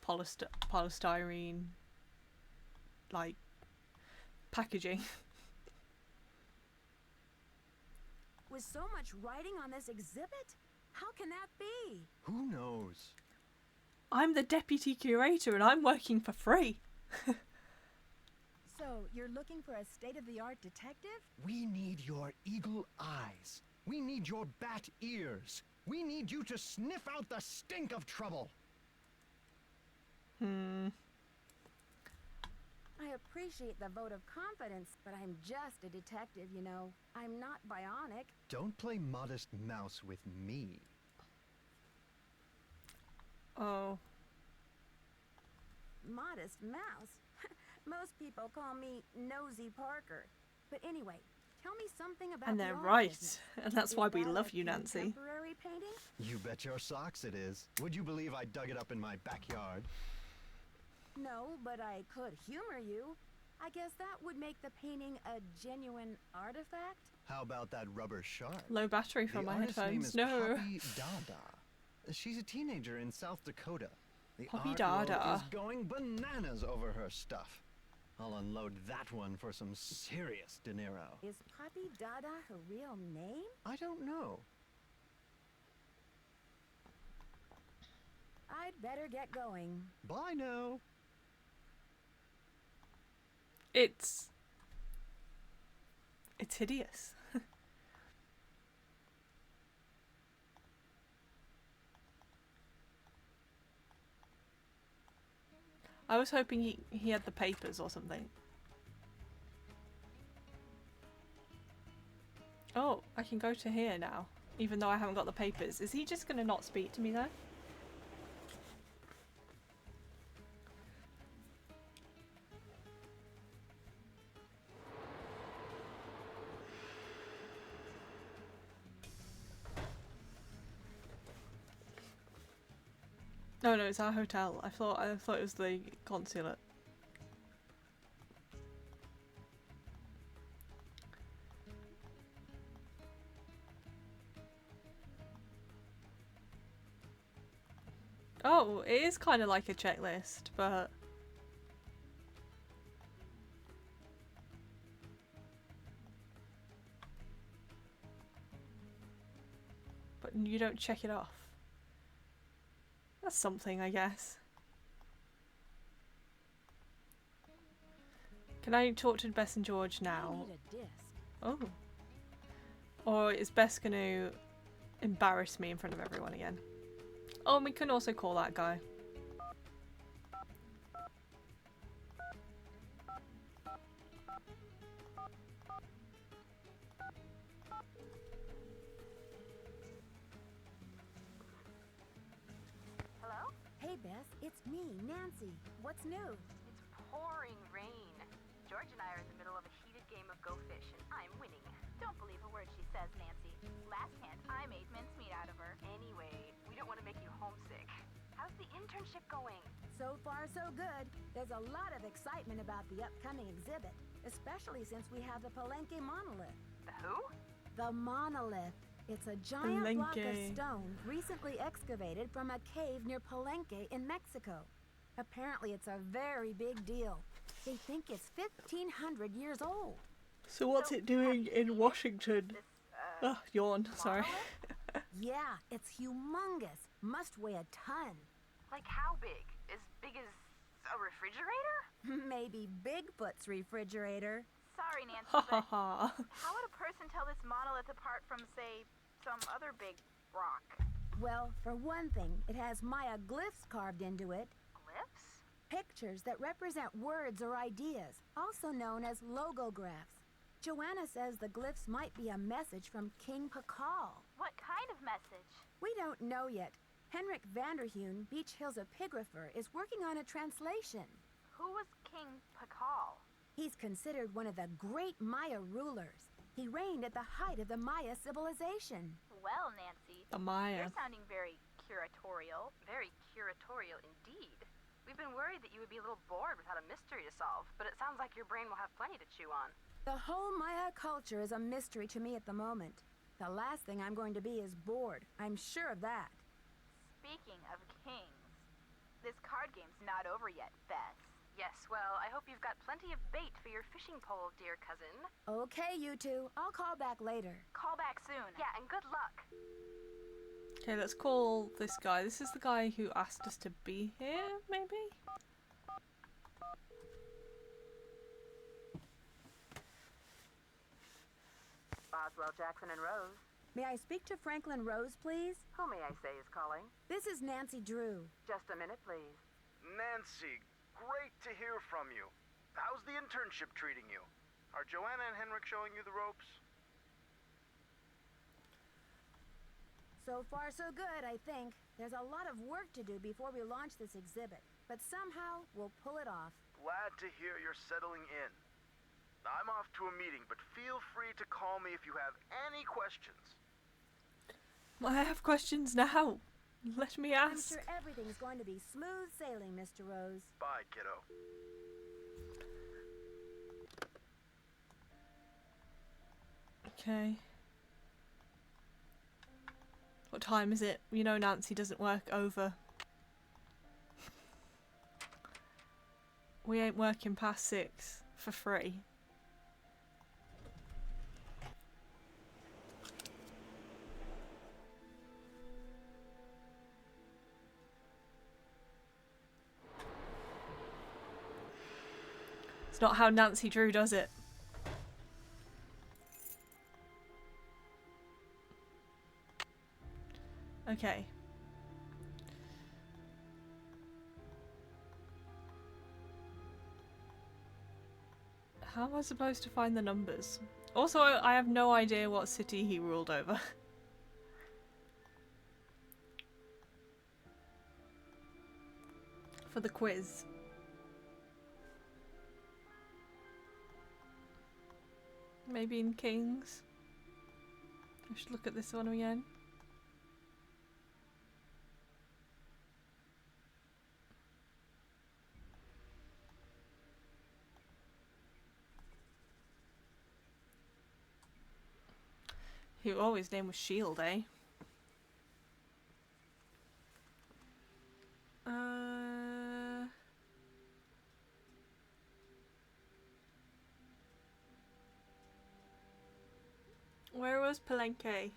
polystyrene, like, packaging. With so much writing on this exhibit? How can that be? Who knows? I'm the deputy curator and I'm working for free. So, you're looking for a state-of-the-art detective? We need your eagle eyes. We need your bat ears. We need you to sniff out the stink of trouble. I appreciate the vote of confidence, but I'm just a detective, you know. I'm not bionic. Don't play modest mouse with me. Oh. Modest mouse? Most people call me Nosy Parker. But anyway, Tell me something about And the they're art right. business. And that's Is why we that love a you, Nancy. contemporary painting? You bet your socks it is. Would you believe I dug it up in my backyard? No, but I could humor you. I guess that would make the painting a genuine artifact. How about that rubber shark? Low battery for The my artist's name headphones. is No. Poppy Dada. She's a teenager in South Dakota. The Poppy art Dada. world is going bananas over her stuff. I'll unload that one for some serious dinero. Is Poppy Dada her real name? I don't know. I'd better get going. Bye now. It's hideous. I was hoping he had the papers or something. Oh, I can go to here now, even though I haven't got the papers. Is he just gonna not speak to me though? No, no, it's our hotel. I thought it was the consulate. Oh, it is kind of like a checklist, but you don't check it off. That's something, I guess. Can I talk to Bess and George now? I need a disc. Oh. Or is Bess going to embarrass me in front of everyone again? Oh, and we can also call that guy. Hello? Hey, Bess, it's me, Nancy. What's new? It's pouring rain. George and I are in the middle of a heated game of Go Fish, and I'm winning. Don't believe a word she says, Nancy. Last hand, I made mincemeat out of her. Anyway, we don't want to make you homesick. How's the internship going? So far, so good. There's a lot of excitement about the upcoming exhibit, especially since we have the Palenque monolith. The who? The monolith. It's a giant block of Palenque. stone recently excavated from a cave near Palenque in Mexico. Apparently, it's a very big deal. They think it's 1,500 years old. So what's it doing in Washington? This, Ugh, yawn, sorry. Yeah, it's humongous. Must weigh a ton. like how big? As big as a refrigerator? Maybe Bigfoot's refrigerator. Sorry, Nancy, Ha ha but ha. how would a person tell this monolith apart from, say, some other big rock? Well, for one thing, it has Maya glyphs carved into it. Glyphs? Pictures that represent words or ideas, also known as logographs. Joanna says the glyphs might be a message from King Pakal. What kind of message? We don't know yet. Henrik Vanderheun, Beach Hill's epigrapher, is working on a translation. Who was King Pakal? He's considered one of the great Maya rulers. He reigned at the height of the Maya civilization. Well, Nancy, The Maya. you're sounding very curatorial. Very curatorial indeed. We've been worried that you would be a little bored without a mystery to solve, but it sounds like your brain will have plenty to chew on. The whole Maya culture is a mystery to me at the moment. The last thing I'm going to be is bored. I'm sure of that. Speaking of kings, this card game's not over yet, Beth. Yes, well, I hope you've got plenty of bait for your fishing pole, dear cousin. Okay, you two. I'll call back later. Call back soon. Yeah, and good luck. Okay, let's call this guy. This is the guy who asked us to be here, maybe? Boswell, Jackson, and Rose. May I speak to Franklin Rose, please? Who may I say is calling? This is Nancy Drew. Just a minute, please. Nancy, great to hear from you. How's the internship treating you? Are Joanna and Henrik showing you the ropes? So far, so good, I think. There's a lot of work to do before we launch this exhibit, but somehow we'll pull it off. Glad to hear you're settling in. I'm off to a meeting, but feel free to call me if you have any questions. I have questions now. Let me I'm ask. sure everything's going to be smooth sailing, Mr. Rose. Bye, kiddo. Okay. What time is it? You know Nancy doesn't work over. We ain't working past 6 for free. It's not how Nancy Drew does it. Okay. How am I supposed to find the numbers? Also, I have no idea what city he ruled over. For the quiz. Maybe in Kings? I should look at this one again. His name was Shield, eh? Where was Palenque?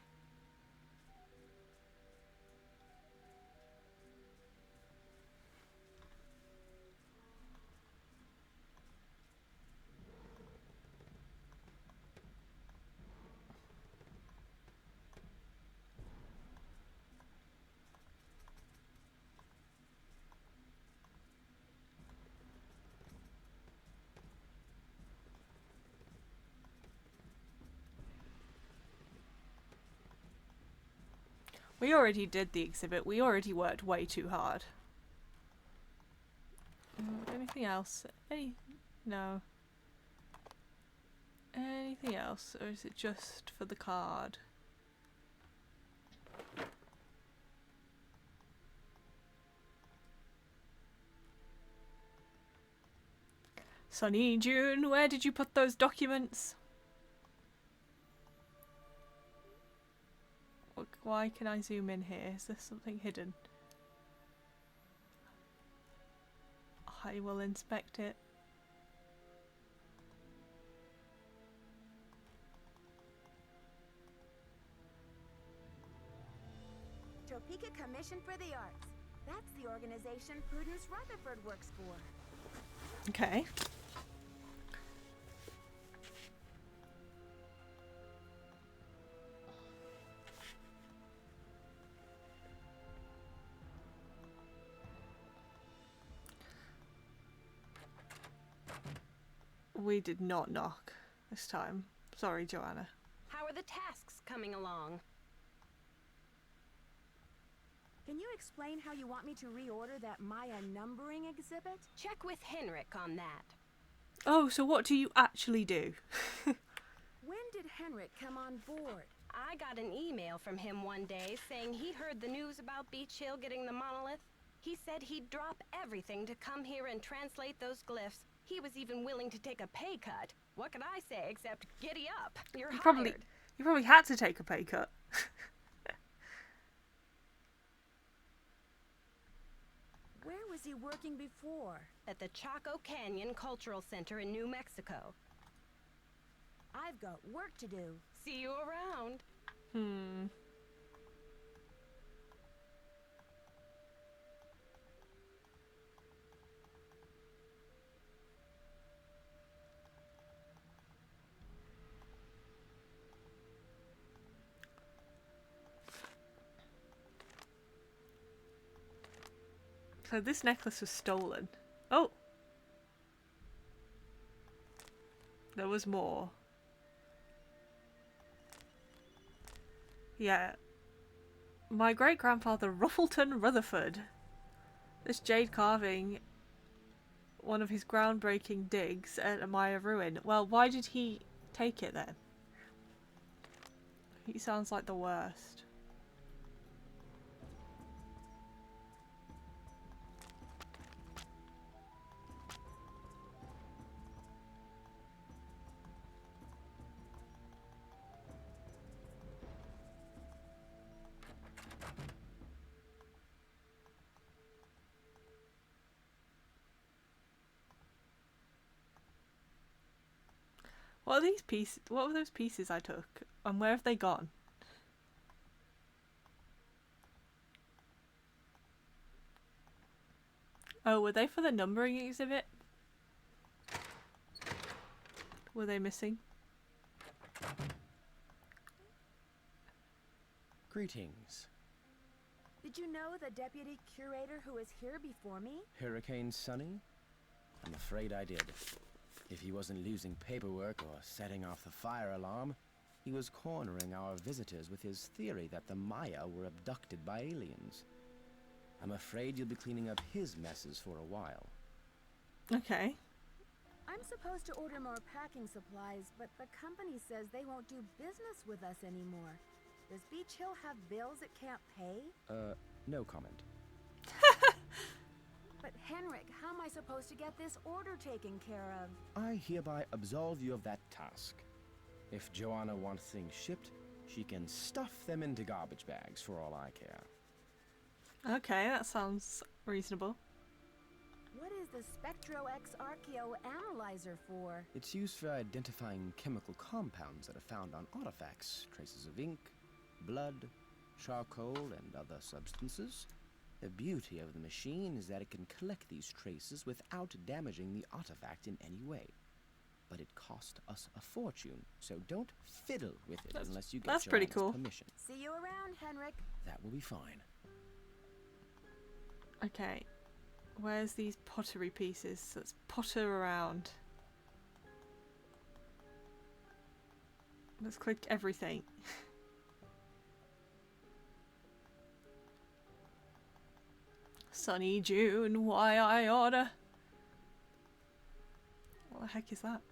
We already did the exhibit. We already worked way too hard. Anything else? No. Anything else? Or is it just for the card? Sunny June, where did you put those documents? Why can I zoom in here? Is there something hidden? I will inspect it. Topeka Commission for the Arts. That's the organization Prudence Rutherford works for. Okay. We did not knock this time. Sorry, Joanna. How are the tasks coming along? Can you explain how you want me to reorder that Maya numbering exhibit? Check with Henrik on that. Oh, so what do you actually do? When did Henrik come on board? I got an email from him one day saying he heard the news about Beach Hill getting the monolith. He said he'd drop everything to come here and translate those glyphs. He was even willing to take a pay cut. What could I say except giddy up? You're hired. You probably had to take a pay cut. Where was he working before? At the Chaco Canyon Cultural Center in New Mexico. I've got work to do. See you around. So this necklace was stolen. Oh! There was more. Yeah. My great-grandfather Ruffleton Rutherford. This jade carving one of his groundbreaking digs at a Maya ruin. Well, why did he take it then? He sounds like the worst. What are these pieces? What were those pieces I took? And where have they gone? Oh, were they for the numbering exhibit? Were they missing? Greetings. Did you know the deputy curator who was here before me? Hurricane Sunny? I'm afraid I did. If he wasn't losing paperwork or setting off the fire alarm, he was cornering our visitors with his theory that the Maya were abducted by aliens. I'm afraid you'll be cleaning up his messes for a while. Okay. I'm supposed to order more packing supplies, but the company says they won't do business with us anymore. Does Beach Hill have bills it can't pay? No comment. But Henrik, how am I supposed to get this order taken care of? I hereby absolve you of that task. If Joanna wants things shipped, she can stuff them into garbage bags for all I care. Okay, that sounds reasonable. What is the Spectro X Archeo Analyzer for? It's used for identifying chemical compounds that are found on artifacts, traces of ink, blood, charcoal, and other substances. The beauty of the machine is that it can collect these traces without damaging the artifact in any way. But it cost us a fortune, so don't fiddle with it unless you get that's pretty Joanna's cool. permission. See you around, Henrik. That will be fine. Okay. Where's these pottery pieces? Let's potter around. Let's click everything. Sunny June, why I oughta. What the heck is that?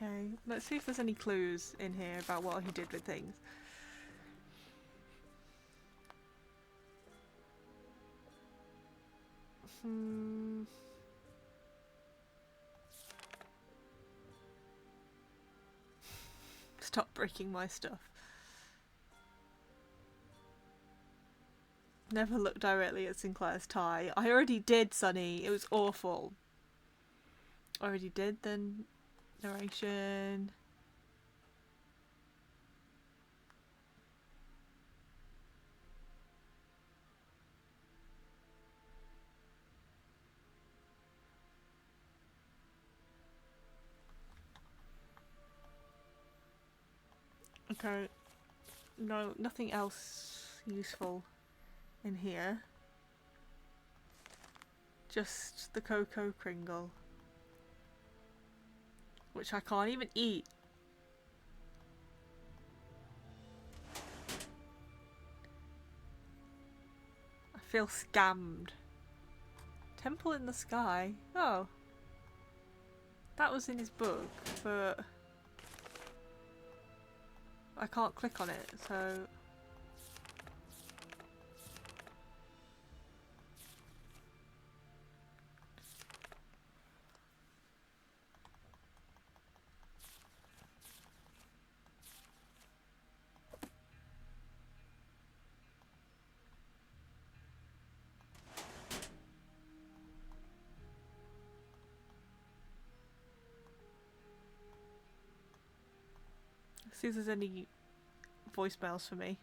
Okay, let's see if there's any clues in here about what he did with things. Stop breaking my stuff. Never look directly at Sinclair's tie. I already did, Sonny. It was awful. Already did, then narration. Okay. No, nothing else useful in here. Just the cocoa kringle. Which I can't even eat. I feel scammed. Temple in the Sky? Oh. That was in his book, but I can't click on it, so see if there's any voicemails for me.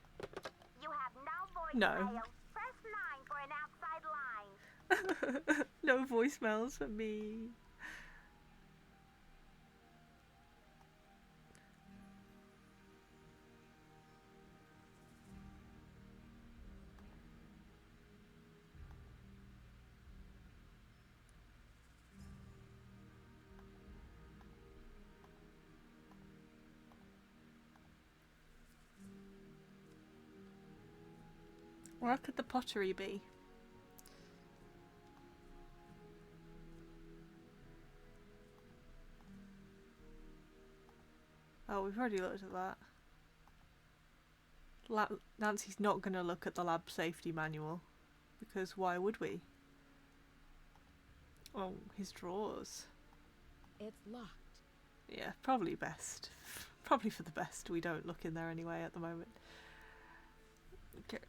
You have no No. voicemail. Press 9 for an outside line. No voicemails for me. Where could the pottery be? Oh, we've already looked at that. Nancy's not going to look at the lab safety manual, because why would we? Oh, his drawers. It's locked. Yeah, probably best. Probably for the best we don't look in there anyway at the moment. Okay.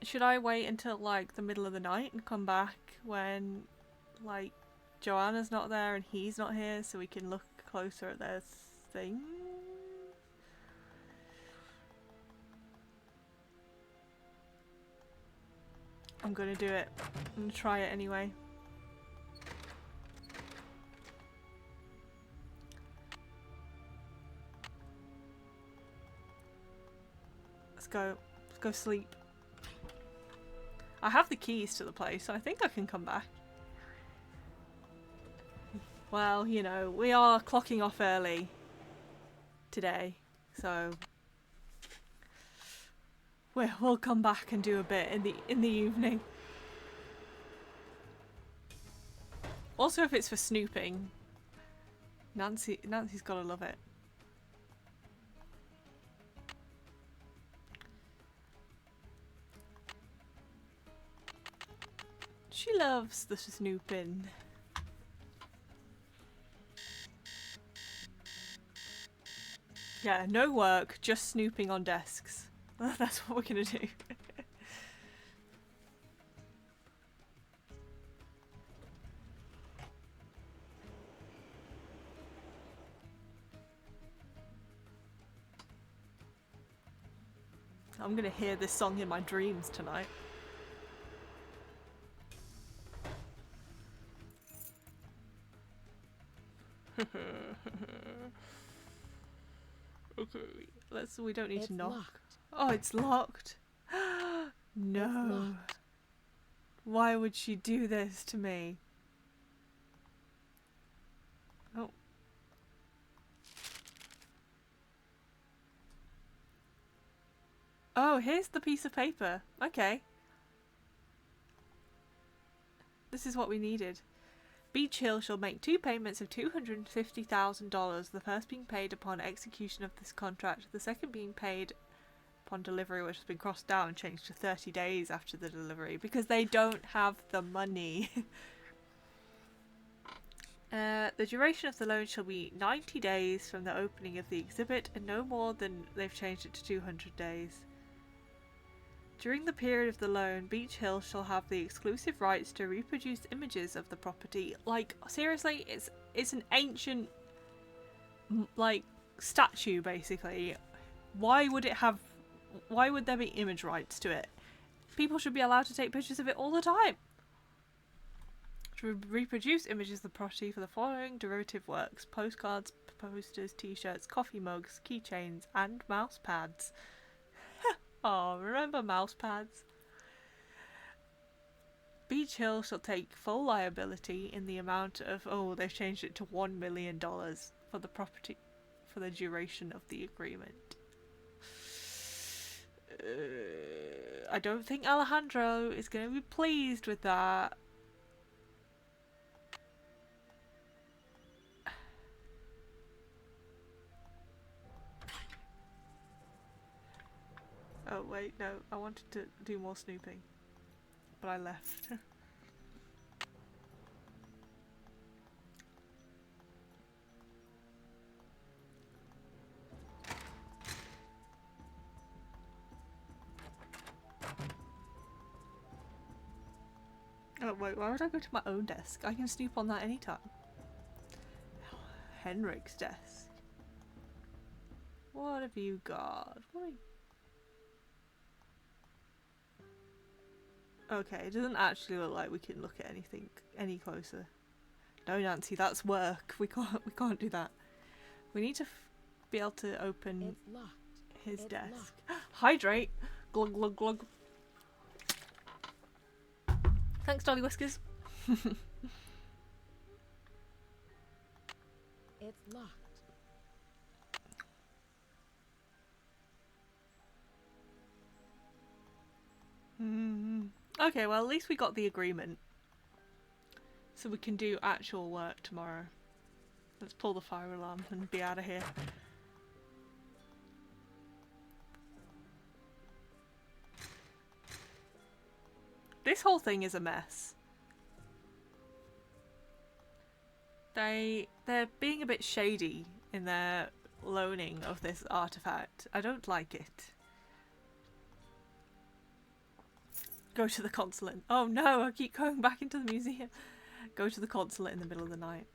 Should I wait until like the middle of the night and come back when like Joanna's not there and he's not here so we can look closer at their thing? I'm gonna do it. I'm gonna try it anyway. Let's go. Let's go sleep. I have the keys to the place, so I think I can come back. Well, you know, we are clocking off early today, so we'll come back and do a bit in the evening. Also, if it's for snooping, Nancy's gotta love it. She loves the snooping. Yeah, no work, just snooping on desks. That's what we're gonna do. I'm gonna hear this song in my dreams tonight. Okay, we don't need to knock. Locked. Oh, it's locked. No. It's locked. Why would she do this to me? Oh. Oh, here's the piece of paper. Okay. This is what we needed. Beach Hill shall make 2 payments of $250,000, the first being paid upon execution of this contract, the second being paid upon delivery, which has been crossed down and changed to 30 days after the delivery, because they don't have the money. The duration of the loan shall be 90 days from the opening of the exhibit, and no more than they've changed it to 200 days. During the period of the loan, Beach Hill shall have the exclusive rights to reproduce images of the property. Like, seriously, it's an ancient, like, statue, basically. Why would there be image rights to it? People should be allowed to take pictures of it all the time. To reproduce images of the property for the following derivative works: postcards, posters, t-shirts, coffee mugs, keychains, and mouse pads. Oh, remember mouse pads? Beach Hill shall take full liability in the amount of, oh, they've changed it to $1 million for the property for the duration of the agreement. I don't think Alejandro is going to be pleased with that. Oh wait, no, I wanted to do more snooping, but I left. Oh wait, why would I go to my own desk? I can snoop on that anytime. Henrik's desk. What have you got? Okay, it doesn't actually look like we can look at anything any closer. No, Nancy, that's work. We can't do that. We need to be able to open his desk. Hydrate. Glug glug glug. Thanks, Dolly Whiskers. It's locked. Okay, well, at least we got the agreement. So we can do actual work tomorrow. Let's pull the fire alarm and be out of here. This whole thing is a mess. They're being a bit shady in their loaning of this artifact. I don't like it. Go to the consulate. Oh no, I keep going back into the museum. Go to the consulate in the middle of the night.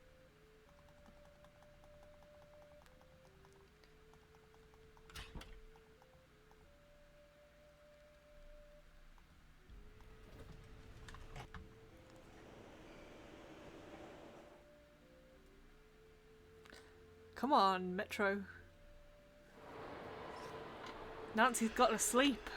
Come on, Metro. Nancy's got to sleep.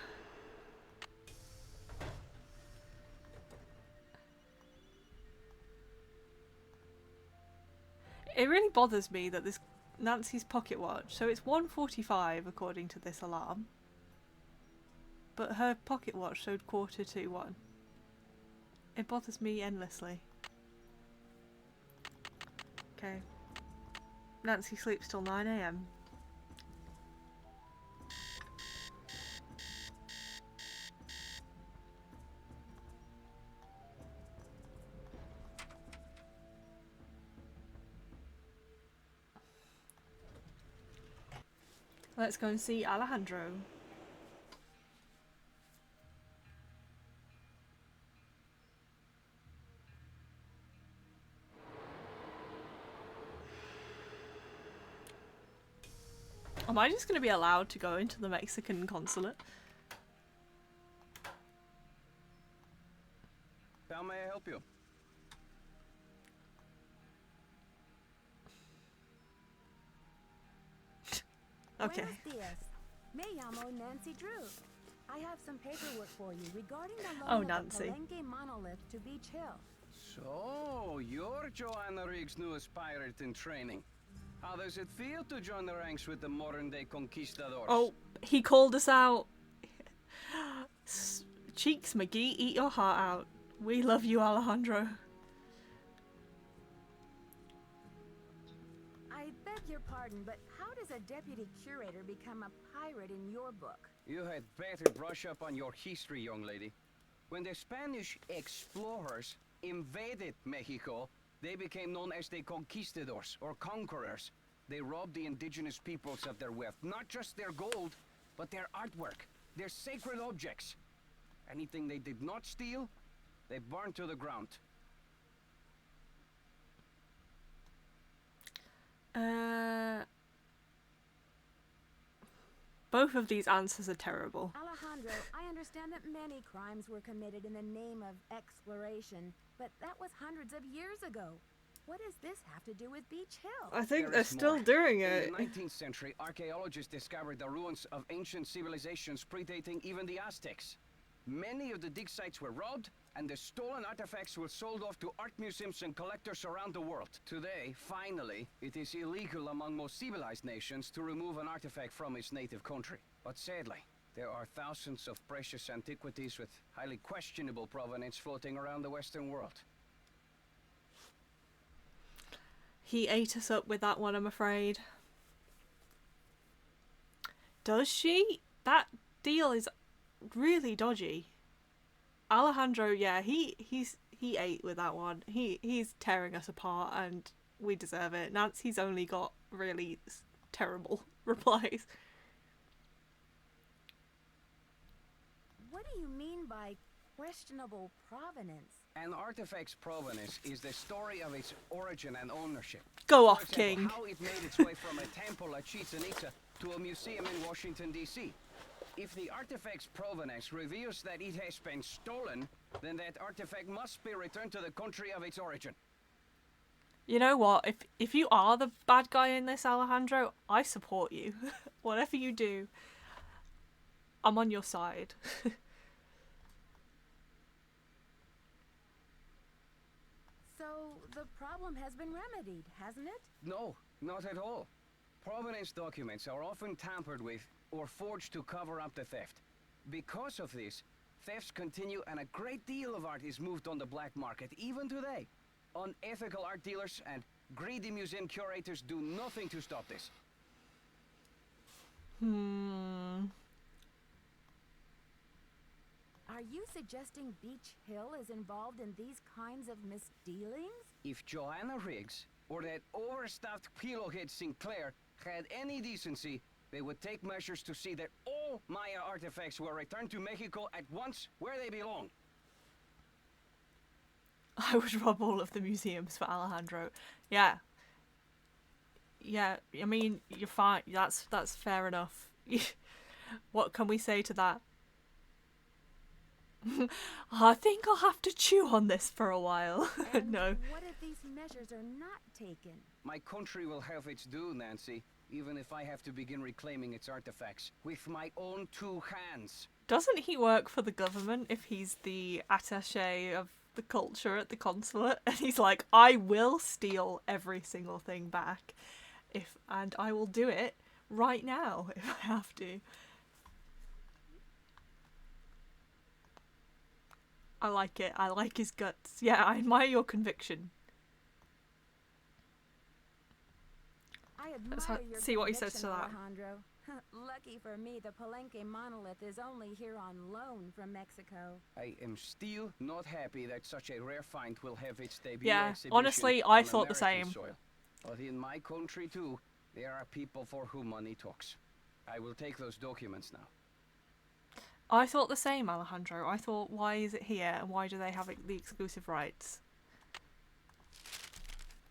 It really bothers me that this Nancy's pocket watch, so it's 1:45 according to this alarm, but her pocket watch showed 1:45. It bothers me endlessly. Okay. Nancy sleeps till 9 AM. Let's go and see Alejandro. Am I just going to be allowed to go into the Mexican consulate? How may I help you? Okay. Buenos dias. Me llamo Nancy Drew. I have some paperwork for you regarding the Oh, loan of Nancy. the Palenque monolith to Beach Hill. So, you're Joanna Riggs' newest pirate in training. How does it feel to join the ranks with the modern-day conquistadors? Oh, he called us out. Cheeks, McGee, eat your heart out. We love you, Alejandro. I beg your pardon, but how does a deputy curator become a pirate in your book? You had better brush up on your history, young lady. When the Spanish explorers invaded Mexico, they became known as the conquistadors, or conquerors. They robbed the indigenous peoples of their wealth, not just their gold, but their artwork, their sacred objects. Anything they did not steal, they burned to the ground. Both of these answers are terrible. Alejandro, I understand that many crimes were committed in the name of exploration, but that was hundreds of years ago. What does this have to do with Beach Hill? I think There they're is still more. doing In it. the 19th century, archaeologists discovered the ruins of ancient civilizations predating even the Aztecs. Many of the dig sites were robbed, and the stolen artifacts were sold off to art museums and collectors around the world. Today, finally, it is illegal among most civilized nations to remove an artifact from its native country. But sadly, there are thousands of precious antiquities with highly questionable provenance floating around the Western world. He ate us up with that one, I'm afraid. Does she? That deal is really dodgy. Alejandro, yeah, he ate with that one. He's tearing us apart, and we deserve it. Nancy's only got really terrible replies. What do you mean by questionable provenance? An artifact's provenance is the story of its origin and ownership. Go For off, example, King. how it made its way from a temple at Chichen Itza to a museum in Washington, D.C. If the artifact's provenance reveals that it has been stolen, then that artifact must be returned to the country of its origin. You know what? If you are the bad guy in this, Alejandro, I support you. Whatever you do, I'm on your side. So the problem has been remedied, hasn't it? No, not at all. Provenance documents are often tampered with or forged to cover up the theft. Because of this, thefts continue and a great deal of art is moved on the black market, even today. Unethical art dealers and greedy museum curators do nothing to stop this. Are you suggesting Beach Hill is involved in these kinds of misdealings? If Joanna Riggs or that overstuffed pillowhead Sinclair had any decency, they would take measures to see that all Maya artifacts were returned to Mexico at once where they belong. I would rob all of the museums for Alejandro. Yeah. Yeah, I mean, you're fine. That's fair enough. What can we say to that? I think I'll have to chew on this for a while. And no. what if these measures are not taken? My country will have its due, Nancy, even if I have to begin reclaiming its artifacts with my own 2 hands. Doesn't he work for the government if he's the attaché of the culture at the consulate? And he's like, I will steal every single thing back, and I will do it right now if I have to. I like it. I like his guts. Yeah, I admire your conviction. I Let's admire your see what he says to conviction, that. Alejandro. Lucky for me, the Palenque monolith is only here on loan from Mexico. I am still not happy that such a rare find will have its debut Yeah, exhibition honestly, I on thought the American same. soil. But in my country too, there are people for whom money talks. I will take those documents now. I thought the same, Alejandro. I thought, why is it here and why do they have the exclusive rights?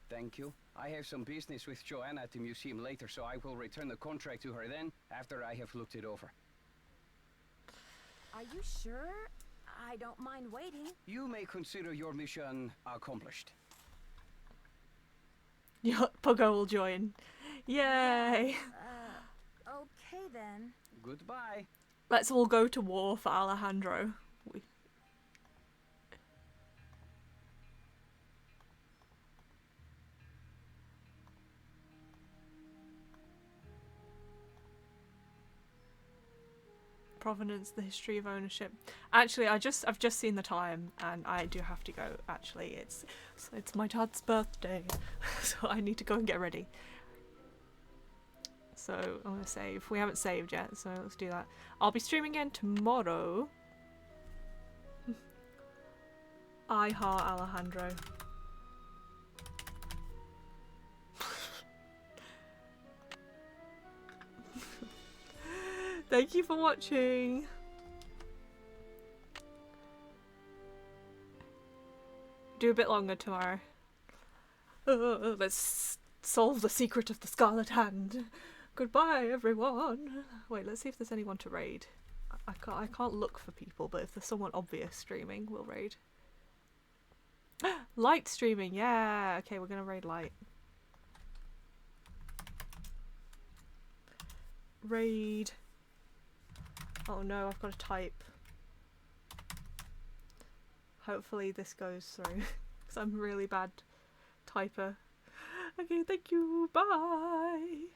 Thank you. I have some business with Joanna at the museum later, so I will return the contract to her then, after I have looked it over. Are you sure? I don't mind waiting. You may consider your mission accomplished. Yeah, Pogo will join. Yay! Okay then. Goodbye. Let's all go to war for Alejandro. Provenance, the history of ownership. Actually, I've just seen the time, and I do have to go. Actually, it's my dad's birthday, so I need to go and get ready. So I'm gonna save. We haven't saved yet, so let's do that. I'll be streaming again tomorrow. I heart Alejandro. Thank you for watching. Do a bit longer tomorrow. Let's solve the secret of the Scarlet Hand. Goodbye, everyone. Wait, let's see if there's anyone to raid. I can't look for people, but if there's someone obvious streaming, we'll raid. Light streaming, yeah. Okay, we're gonna raid Light. Raid. Oh no, I've got to type. Hopefully this goes through, because I'm a really bad typer. Okay, thank you. Bye.